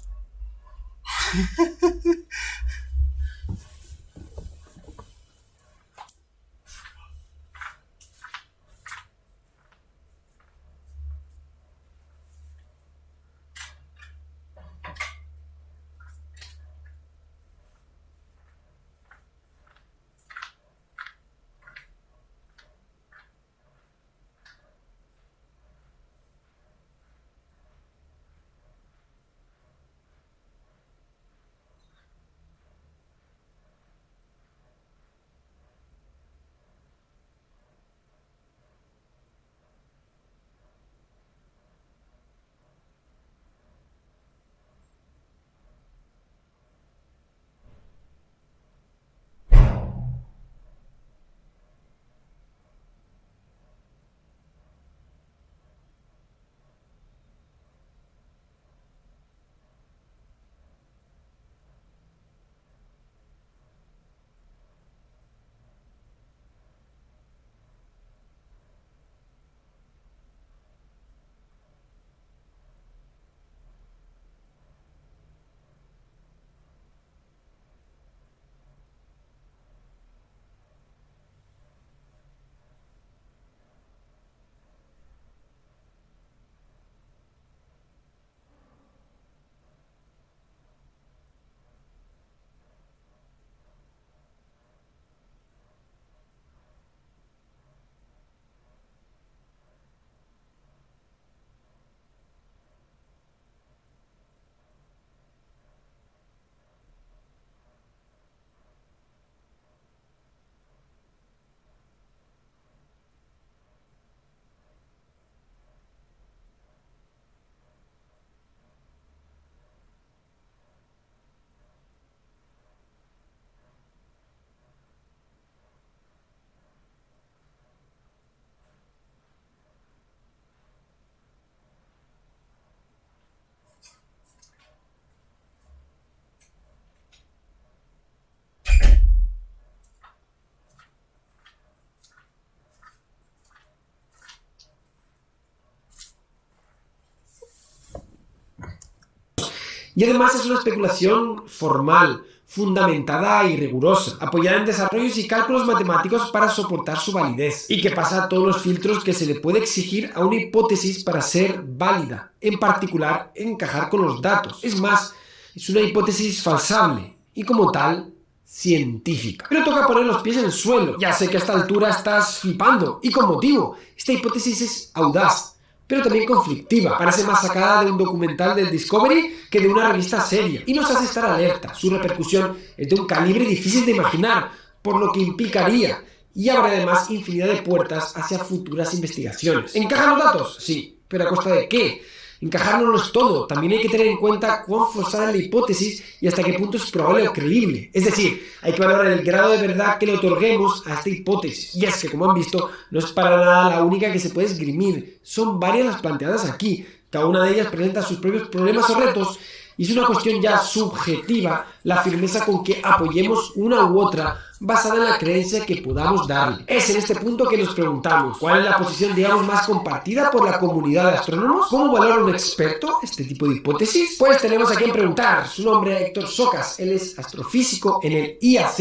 Y además es una especulación formal, fundamentada y rigurosa, apoyada en desarrollos y cálculos matemáticos para soportar su validez, y que pasa todos los filtros que se le puede exigir a una hipótesis para ser válida, en particular encajar con los datos. Es más, es una hipótesis falsable y como tal, científica. Pero toca poner los pies en el suelo. Ya sé que a esta altura estás flipando, y con motivo. Esta hipótesis es audaz, pero también conflictiva. Parece más sacada de un documental del Discovery que de una revista seria, y nos hace estar alerta. Su repercusión es de un calibre difícil de imaginar, por lo que implicaría, y abre además infinidad de puertas hacia futuras investigaciones. ¿Encajan los datos? Sí, pero ¿a costa de qué? Encajar no lo es todo, también hay que tener en cuenta cuán forzada es la hipótesis y hasta qué punto es probable o creíble. Es decir, hay que valorar el grado de verdad que le otorguemos a esta hipótesis. Y es que, como han visto, no es para nada la única que se puede esgrimir. Son varias las planteadas aquí. Cada una de ellas presenta sus propios problemas o retos, y es una cuestión ya subjetiva la firmeza con que apoyemos una u otra basada en la creencia que podamos darle. Es en este punto que nos preguntamos, ¿cuál es la posición, digamos, más compartida por la comunidad de astrónomos? ¿Cómo valora un experto este tipo de hipótesis? Pues tenemos a quien preguntar. Su nombre es Héctor Socas. Él es astrofísico en el IAC,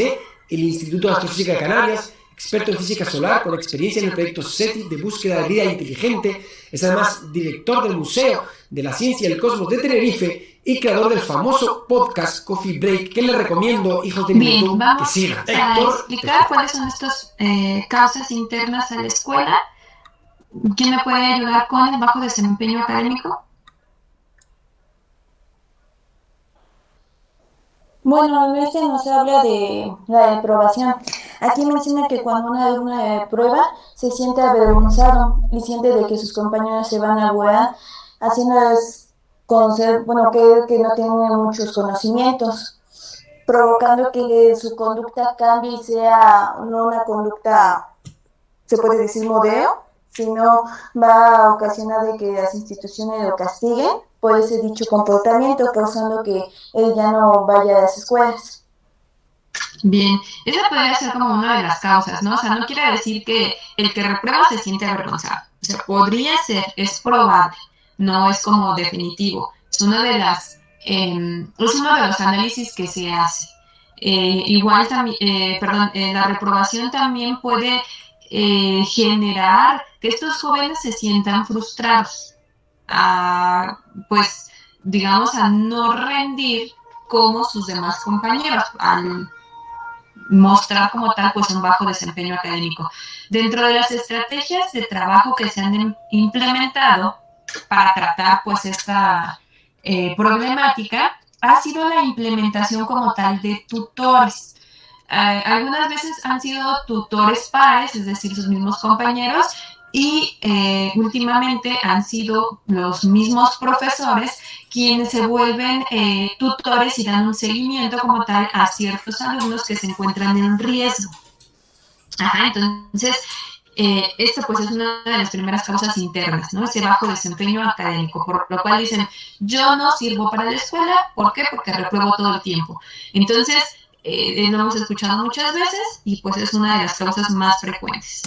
el Instituto de Astrofísica de Canarias, experto en física solar con experiencia en el proyecto SETI de búsqueda de vida inteligente. Es además director del Museo de la Ciencia y el Cosmos de Tenerife y creador del famoso podcast Coffee Break, que le recomiendo, hijos de mi YouTube, que sigan. Vamos a explicar cuáles son estas causas internas a la escuela. ¿Quién me puede ayudar con el bajo desempeño académico? Bueno, en este nos habla de la reprobación. Aquí menciona que cuando un alumno prueba, se siente avergonzado y siente de que sus compañeros se van a burlar, haciéndoles conocer, bueno, que no tienen muchos conocimientos, provocando que su conducta cambie y sea no una conducta, se puede decir, modelo, sino va a ocasionar de que las instituciones lo castiguen por ese dicho comportamiento, causando que él ya no vaya a las escuelas. Bien, esa podría ser como una de las causas, ¿no? O sea, no quiere decir que el que reprueba se siente avergonzado. O sea, podría ser, es probable, no es como definitivo. Es una de las, es uno de los análisis que se hace. Igual también, la reprobación también puede generar que estos jóvenes se sientan frustrados, pues, digamos, a no rendir como sus demás compañeros, al mostrar como tal pues un bajo desempeño académico. Dentro de las estrategias de trabajo que se han implementado para tratar pues esta problemática ha sido la implementación como tal de tutores. Algunas veces han sido tutores pares, es decir, sus mismos compañeros, y últimamente han sido los mismos profesores quienes se vuelven tutores y dan un seguimiento como tal a ciertos alumnos que se encuentran en riesgo. Entonces, esto pues es una de las primeras causas internas, ¿no? Ese bajo desempeño académico, por lo cual dicen, yo no sirvo para la escuela, ¿por qué? Porque repruebo todo el tiempo. Entonces, lo hemos escuchado muchas veces y pues es una de las causas más frecuentes.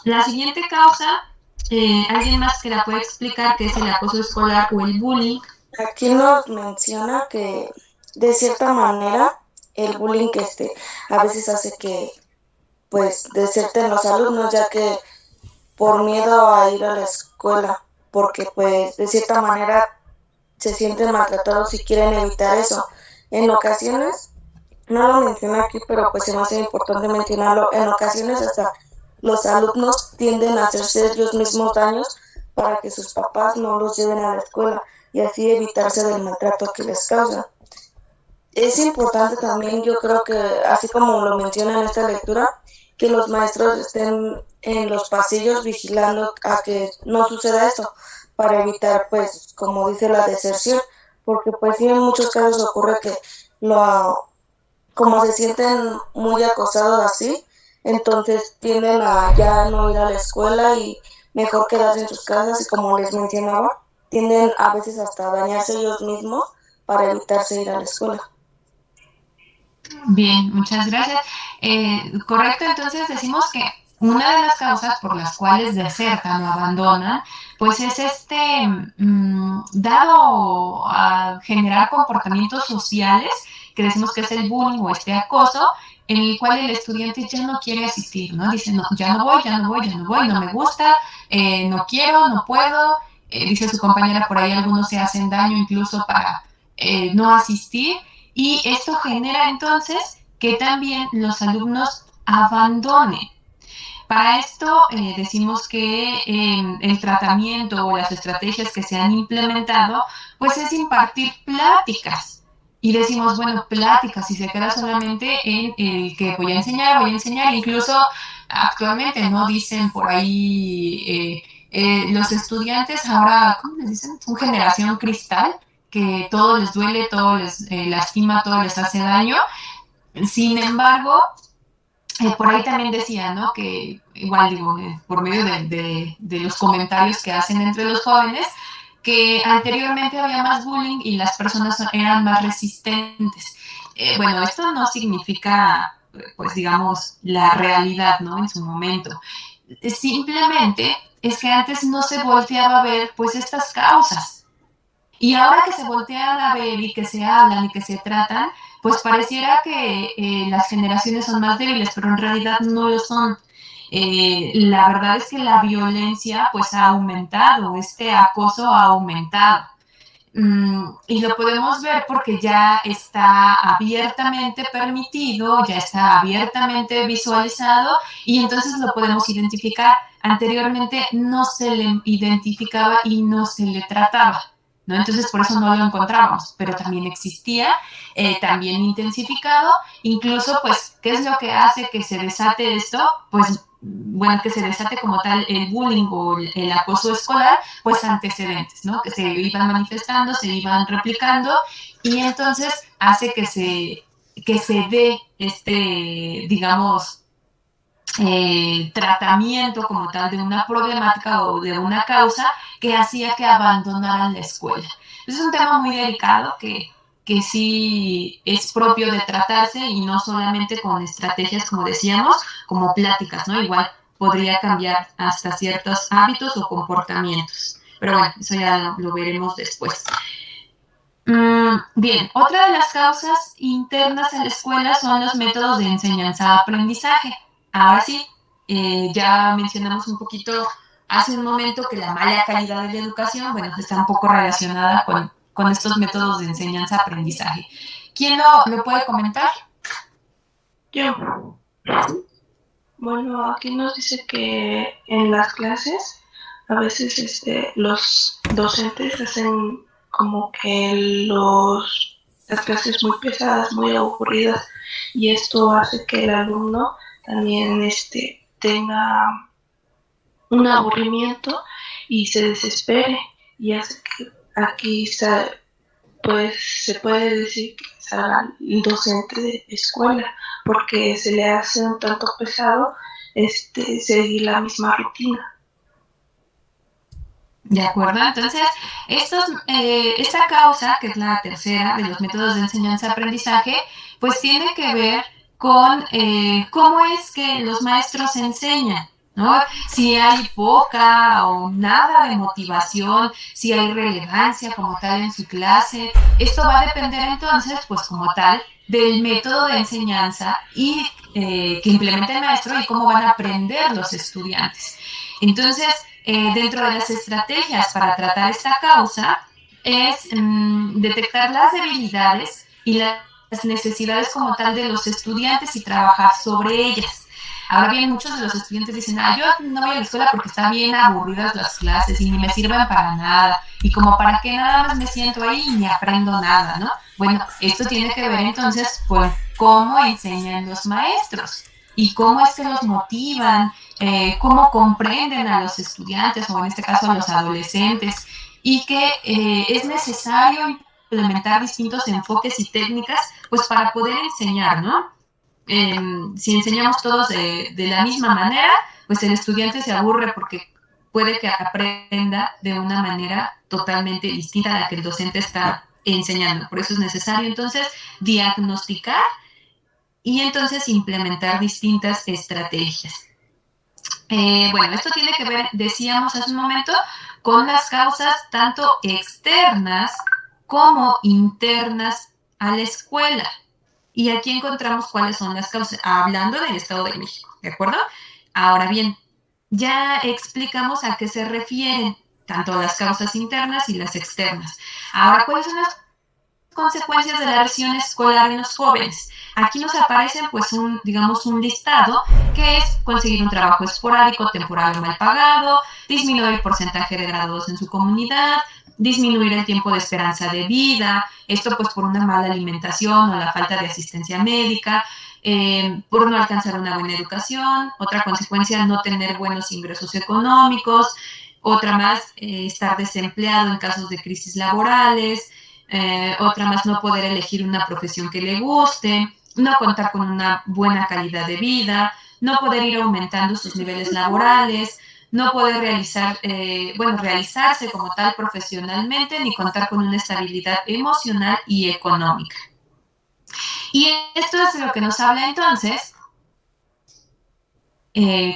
La siguiente causa, ¿alguien más que la puede explicar, que es el acoso escolar o el bullying? Aquí nos menciona que de cierta manera el bullying a veces hace que pues deserten los alumnos, ya que por miedo a ir a la escuela, porque pues de cierta manera se sienten maltratados y quieren evitar eso. En ocasiones, no lo menciono aquí, pero pues se me hace importante mencionarlo, en ocasiones hasta los alumnos tienden a hacerse ellos mismos daños para que sus papás no los lleven a la escuela y así evitarse del maltrato que les causa. Es importante también, yo creo que, así como lo menciona en esta lectura, que los maestros estén en los pasillos vigilando a que no suceda esto, para evitar, pues, como dice, la deserción, porque pues sí, en muchos casos ocurre que como se sienten muy acosados así, entonces tienden a ya no ir a la escuela y mejor quedarse en sus casas, y como les mencionaba, tienden a veces hasta a dañarse ellos mismos para evitarse ir a la escuela. Bien, muchas gracias. Correcto, entonces decimos que Una de las causas por las cuales desertan o abandonan, pues es dado a generar comportamientos sociales, que decimos que es el bullying o este acoso, en el cual el estudiante ya no quiere asistir, ¿no? Dice, no, ya no voy, ya no voy, ya no voy, no me gusta, no quiero, no puedo. Dice su compañera, por ahí algunos se hacen daño incluso para no asistir, y esto genera entonces que también los alumnos abandonen. Para esto decimos que el tratamiento o las estrategias que se han implementado, pues es impartir pláticas. Y decimos, bueno, pláticas, y se queda solamente en el que voy a enseñar, incluso actualmente, ¿no? Dicen por ahí los estudiantes ahora, ¿cómo les dicen? Son generación cristal, que todo les duele, todo les lastima, todo les hace daño. Sin embargo, por ahí también decía, ¿no? Que igual digo, por medio de los comentarios que hacen entre los jóvenes, que anteriormente había más bullying y las personas eran más resistentes. Bueno, esto no significa, pues digamos, la realidad, ¿no? En su momento. Simplemente es que antes no se volteaba a ver, pues, estas causas. Y ahora que se voltean a ver y que se hablan y que se tratan, pues pareciera que las generaciones son más débiles, pero en realidad no lo son. La verdad es que la violencia pues ha aumentado, este acoso ha aumentado. Y lo podemos ver porque ya está abiertamente permitido, ya está abiertamente visualizado, y entonces lo podemos identificar. Anteriormente no se le identificaba y no se le trataba, ¿no? Entonces por eso no lo encontrábamos, pero también existía, también intensificado. Incluso, pues, ¿qué es lo que hace que se desate esto? Pues, bueno, que se desate como tal el bullying o el acoso escolar, pues antecedentes, ¿no? Que se iban manifestando, se iban replicando, y entonces hace que se dé digamos, tratamiento como tal de una problemática o de una causa que hacía que abandonaran la escuela. Es un tema muy delicado que sí es propio de tratarse, y no solamente con estrategias, como decíamos, como pláticas, ¿no? Igual podría cambiar hasta ciertos hábitos o comportamientos. Pero bueno, eso ya lo veremos después. Bien, otra de las causas internas en la escuela son los métodos de enseñanza-aprendizaje. Ahora sí, ya mencionamos un poquito hace un momento que la mala calidad de la educación, bueno, está un poco relacionada con estos métodos de enseñanza-aprendizaje. ¿Quién lo puede comentar? Yo. Bueno, aquí nos dice que en las clases a veces los docentes hacen como que las clases muy pesadas, muy aburridas, y esto hace que el alumno también tenga un aburrimiento y se desespere, y hace que aquí pues se puede decir que salga el docente de escuela, porque se le hace un tanto pesado seguir la misma rutina. ¿De acuerdo? Entonces, esta causa, que es la tercera de los métodos de enseñanza-aprendizaje, pues tiene que ver con cómo es que los maestros enseñan, ¿no? Si hay poca o nada de motivación, si hay relevancia como tal en su clase. Esto va a depender entonces, pues como tal, del método de enseñanza y que implementa el maestro, y cómo van a aprender los estudiantes. Entonces, dentro de las estrategias para tratar esta causa es detectar las debilidades y las necesidades como tal de los estudiantes y trabajar sobre ellas. Ahora bien, muchos de los estudiantes dicen, yo no voy a la escuela porque están bien aburridas las clases y ni me sirven para nada, y como para qué nada más me siento ahí y ni aprendo nada, ¿no? Bueno, esto tiene que ver entonces con cómo enseñan los maestros y cómo es que los motivan, cómo comprenden a los estudiantes, o en este caso a los adolescentes, y que es necesario implementar distintos enfoques y técnicas pues para poder enseñar, ¿no? Si enseñamos todos de la misma manera, pues el estudiante se aburre porque puede que aprenda de una manera totalmente distinta a la que el docente está enseñando. Por eso es necesario entonces diagnosticar y entonces implementar distintas estrategias. Bueno, esto tiene que ver, decíamos hace un momento, con las causas tanto externas como internas a la escuela. Y aquí encontramos cuáles son las causas, hablando del Estado de México, ¿de acuerdo? Ahora bien, ya explicamos a qué se refieren tanto las causas internas y las externas. Ahora, ¿cuáles son las consecuencias de la agresión escolar en los jóvenes? Aquí nos aparecen, pues, digamos, un listado que es conseguir un trabajo esporádico, temporal o mal pagado, disminuir el porcentaje de graduados en su comunidad, disminuir el tiempo de esperanza de vida, esto pues por una mala alimentación o la falta de asistencia médica, por no alcanzar una buena educación, otra consecuencia, no tener buenos ingresos económicos, otra más, estar desempleado en casos de crisis laborales, otra más, no poder elegir una profesión que le guste, no contar con una buena calidad de vida, no poder ir aumentando sus niveles laborales, no poder realizarse como tal profesionalmente, ni contar con una estabilidad emocional y económica. Y esto es lo que nos habla entonces,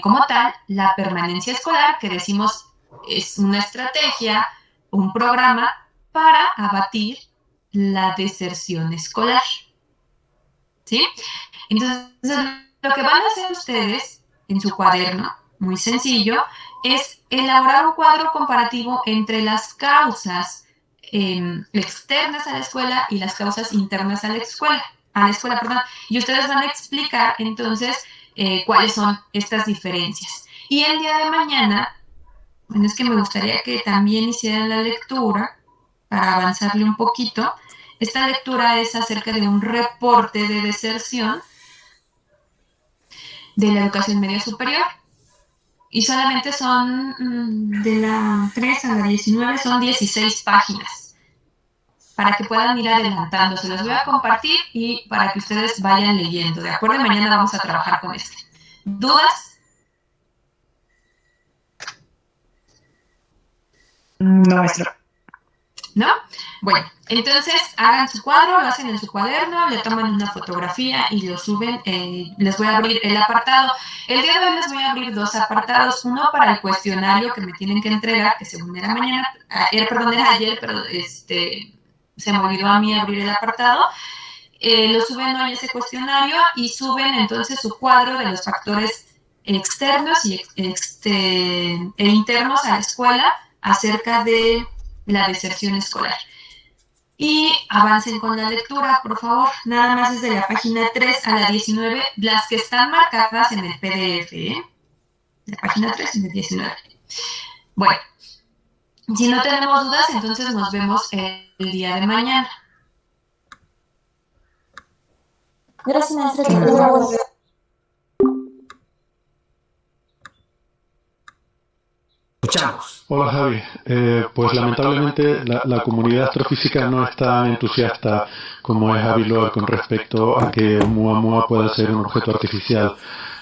como tal, la permanencia escolar, que decimos es una estrategia, un programa para abatir la deserción escolar. ¿Sí? Entonces, lo que van a hacer ustedes en su cuaderno, muy sencillo, es elaborar un cuadro comparativo entre las causas externas a la escuela y las causas internas a la escuela, perdón. Y ustedes van a explicar entonces cuáles son estas diferencias. Y el día de mañana, bueno, es que me gustaría que también hicieran la lectura para avanzarle un poquito. Esta lectura es acerca de un reporte de deserción de la educación media superior. Y solamente son, de la 3 a la 19, son 16 páginas. Para que puedan ir adelantando. Se los voy a compartir y para que ustedes vayan leyendo. ¿De acuerdo? Mañana vamos a trabajar con esto. ¿Dudas? No, maestro. ¿No? Bueno, entonces hagan su cuadro, lo hacen en su cuaderno, le toman una fotografía y lo suben. Les voy a abrir el apartado. El día de hoy les voy a abrir dos apartados. Uno para el cuestionario que me tienen que entregar, que según era mañana, era ayer, pero se me olvidó a mí abrir el apartado. Lo suben hoy ese cuestionario y suben entonces su cuadro de los factores externos e internos a la escuela acerca de la deserción escolar. Y avancen con la lectura, por favor. Nada más desde la página 3 a la 19, las que están marcadas en el PDF, La página 3 y la 19. Bueno, si no tenemos dudas, entonces nos vemos el día de mañana. Gracias, maestra. Escuchamos. Hola Javi, pues lamentablemente la comunidad astrofísica no es tan entusiasta como es Javi Loer con respecto a que Oumuamua pueda ser un objeto artificial.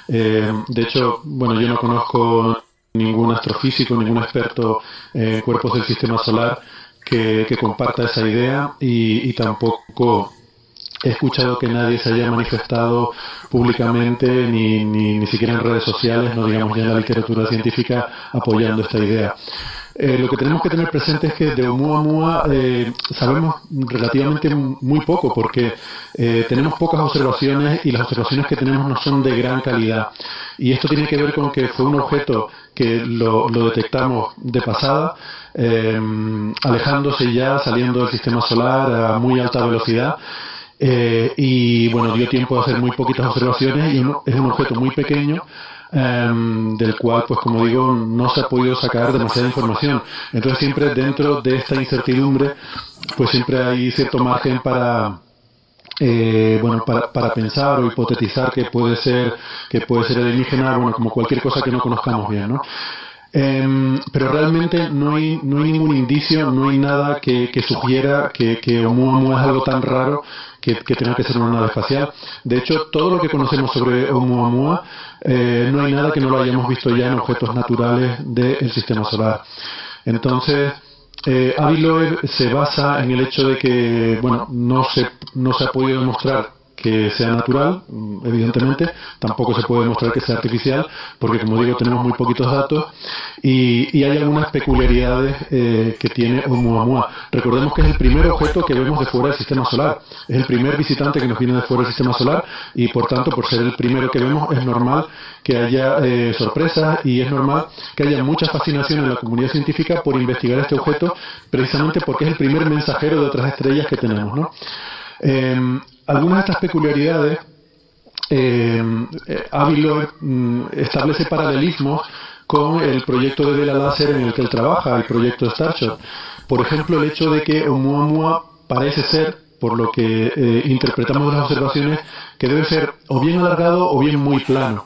De hecho, bueno, yo no conozco ningún astrofísico, ningún experto en cuerpos del sistema solar que comparta esa idea y tampoco he escuchado que nadie se haya manifestado públicamente ni siquiera en redes sociales, no digamos ya en la literatura científica, apoyando esta idea. Lo que tenemos que tener presente es que de Oumuamua sabemos relativamente muy poco porque tenemos pocas observaciones y las observaciones que tenemos no son de gran calidad. Y esto tiene que ver con que fue un objeto que lo detectamos de pasada, alejándose ya, saliendo del sistema solar a muy alta velocidad. Y bueno, dio tiempo a hacer muy poquitas observaciones y es un objeto muy pequeño del cual, pues como digo, no se ha podido sacar demasiada información. Entonces siempre dentro de esta incertidumbre, pues siempre hay cierto margen para pensar o hipotetizar que puede ser alienígena, bueno, como cualquier cosa que no conozcamos bien, ¿no? Pero realmente no hay ningún indicio, no hay nada que sugiera que Oumuamua es algo tan raro que tenga que ser una nave espacial. De hecho, todo lo que conocemos sobre Oumuamua, no hay nada que no lo hayamos visto ya en objetos naturales del sistema solar. Entonces, Avi Loeb se basa en el hecho de que, bueno, no se ha podido demostrar que sea natural, evidentemente, tampoco se puede demostrar que sea artificial, porque como digo, tenemos muy poquitos datos, y hay algunas peculiaridades que tiene Oumuamua. Recordemos que es el primer objeto que vemos de fuera del sistema solar, es el primer visitante que nos viene de fuera del sistema solar, y por tanto, por ser el primero que vemos, es normal que haya sorpresas, y es normal que haya mucha fascinación en la comunidad científica por investigar este objeto, precisamente porque es el primer mensajero de otras estrellas que tenemos, ¿no? Algunas de estas peculiaridades, Avi Loeb establece paralelismos con el proyecto de vela láser en el que él trabaja, el proyecto Starshot. Por ejemplo, el hecho de que Oumuamua parece ser, por lo que interpretamos de las observaciones, que debe ser o bien alargado o bien muy plano.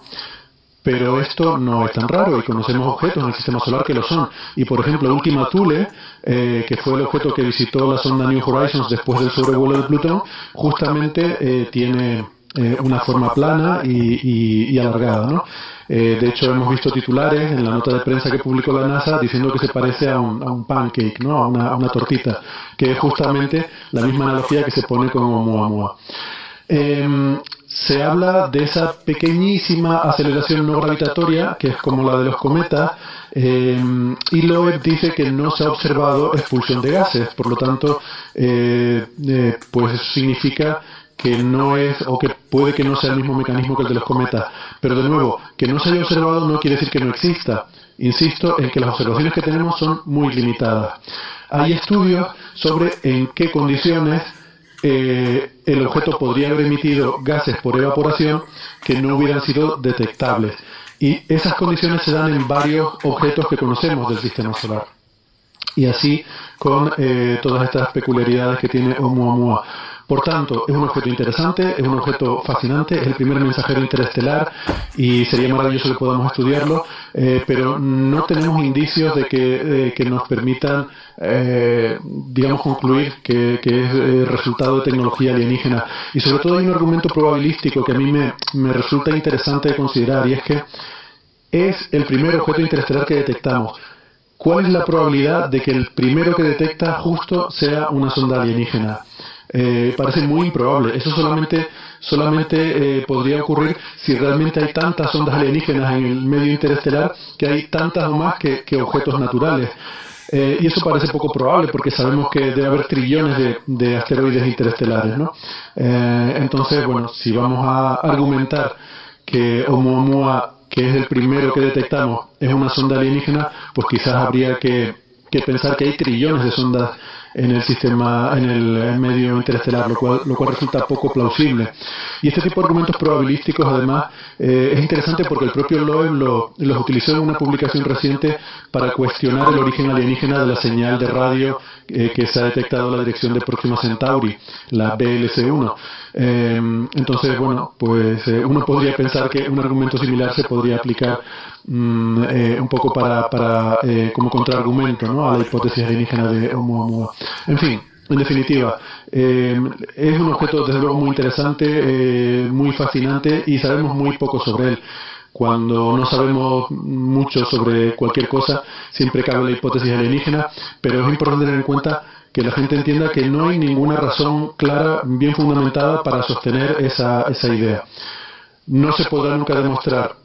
Pero esto no es tan raro, y conocemos objetos en el sistema solar que lo son. Y por ejemplo, Ultima Thule, que fue el objeto que visitó la sonda New Horizons después del sobrevuelo de Plutón, justamente tiene una forma plana y alargada, ¿no? De hecho, hemos visto titulares en la nota de prensa que publicó la NASA diciendo que se parece a un pancake, ¿no? A una tortita, que es justamente la misma analogía que se pone con Oumuamua. Se habla de esa pequeñísima aceleración no gravitatoria, que es como la de los cometas, y Loeb dice que no se ha observado expulsión de gases, por lo tanto, pues eso significa que no es, o que puede que no sea el mismo mecanismo que el de los cometas. Pero de nuevo, que no se haya observado no quiere decir que no exista. Insisto en que las observaciones que tenemos son muy limitadas. Hay estudios sobre en qué condiciones el objeto podría haber emitido gases por evaporación que no hubieran sido detectables. Y esas condiciones se dan en varios objetos que conocemos del sistema solar. Y así con todas estas peculiaridades que tiene Oumuamua. Por tanto, es un objeto interesante, es un objeto fascinante, es el primer mensajero interestelar y sería maravilloso que podamos estudiarlo, pero no tenemos indicios de que nos permitan, digamos, concluir que es resultado de tecnología alienígena. Y sobre todo hay un argumento probabilístico que a mí me resulta interesante de considerar, y es que es el primer objeto interestelar que detectamos. ¿Cuál es la probabilidad de que el primero que detecta justo sea una sonda alienígena? Parece muy improbable. Eso solamente podría ocurrir si realmente hay tantas ondas alienígenas en el medio interestelar, que hay tantas o más que objetos naturales. Y eso parece poco probable porque sabemos que debe haber trillones de asteroides interestelares, ¿no? Entonces, bueno, si vamos a argumentar que Oumuamua, que es el primero que detectamos, es una sonda alienígena, pues quizás habría que pensar que hay trillones de sondas en el sistema, en el medio interestelar, lo cual resulta poco plausible. Y este tipo de argumentos probabilísticos, además, es interesante porque el propio Loeb los utilizó en una publicación reciente para cuestionar el origen alienígena de la señal de radio que se ha detectado en la dirección de Próxima Centauri, la BLC-1. Entonces, bueno, pues uno podría pensar que un argumento similar se podría aplicar un poco como contraargumento, ¿no?, a la hipótesis alienígena de Oumuamua. En fin, en definitiva, es un objeto desde luego muy interesante, muy fascinante, y sabemos muy poco sobre él. Cuando no sabemos mucho sobre cualquier cosa, siempre cabe la hipótesis alienígena, pero es importante tener en cuenta que la gente entienda que no hay ninguna razón clara, bien fundamentada, para sostener esa idea. No se podrá nunca demostrar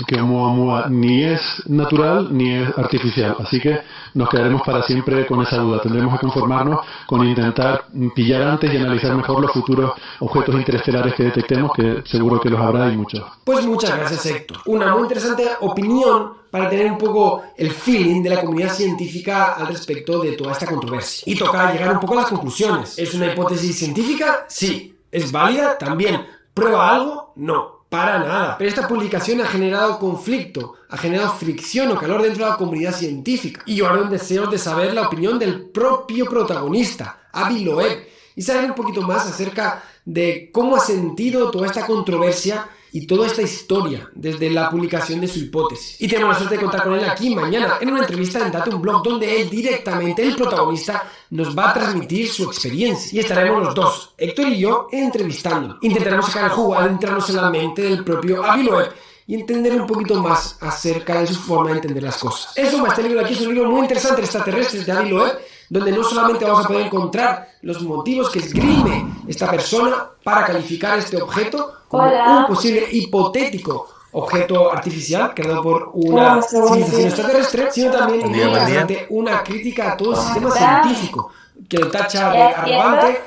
que Oumuamua ni es natural ni es artificial, así que nos quedaremos para siempre con esa duda. Tendremos que conformarnos con intentar pillar antes y analizar mejor los futuros objetos interestelares que detectemos, que seguro que los habrá y muchos. Pues muchas gracias, Héctor. Una muy interesante opinión para tener un poco el feeling de la comunidad científica al respecto de toda esta controversia. Y toca llegar un poco a las conclusiones. ¿Es una hipótesis científica? Sí. ¿Es válida? También. ¿Prueba algo? No. Para nada. Pero esta publicación ha generado conflicto, ha generado fricción o calor dentro de la comunidad científica. Y yo ahora deseo de saber la opinión del propio protagonista, Avi Loeb, y saber un poquito más acerca de cómo ha sentido toda esta controversia y toda esta historia desde la publicación de su hipótesis. Y tenemos la suerte de contar con él aquí mañana en una entrevista en Datum Blog, donde él directamente, el protagonista, nos va a transmitir su experiencia. Y estaremos los dos, Héctor y yo, entrevistándolo. Intentaremos sacar el jugo, adentrarnos en la mente del propio Avi Loeb y entender un poquito más acerca de su forma de entender las cosas. Eso más, este libro de aquí es un libro muy interesante, Extraterrestres, de Avi Loeb, donde no solamente vamos a poder encontrar los motivos que esgrime esta persona para calificar este objeto como un posible hipotético objeto artificial creado por una civilización extraterrestre, sino también interesante una crítica a todo el sistema científico, que lo tacha de arrogante,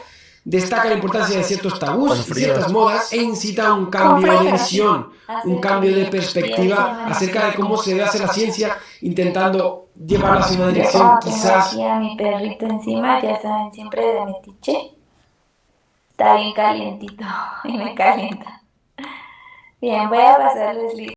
destaca la importancia de ciertos tabús y ciertas modas e incita a un cambio de visión, un cambio de perspectiva acerca de cómo se debe hacer la ciencia, intentando llevarla hacia una dirección quizás... Aquí a mi perrito encima, ya saben, siempre de metiche. Está bien calientito y me calienta. Bien, voy a pasarles lista.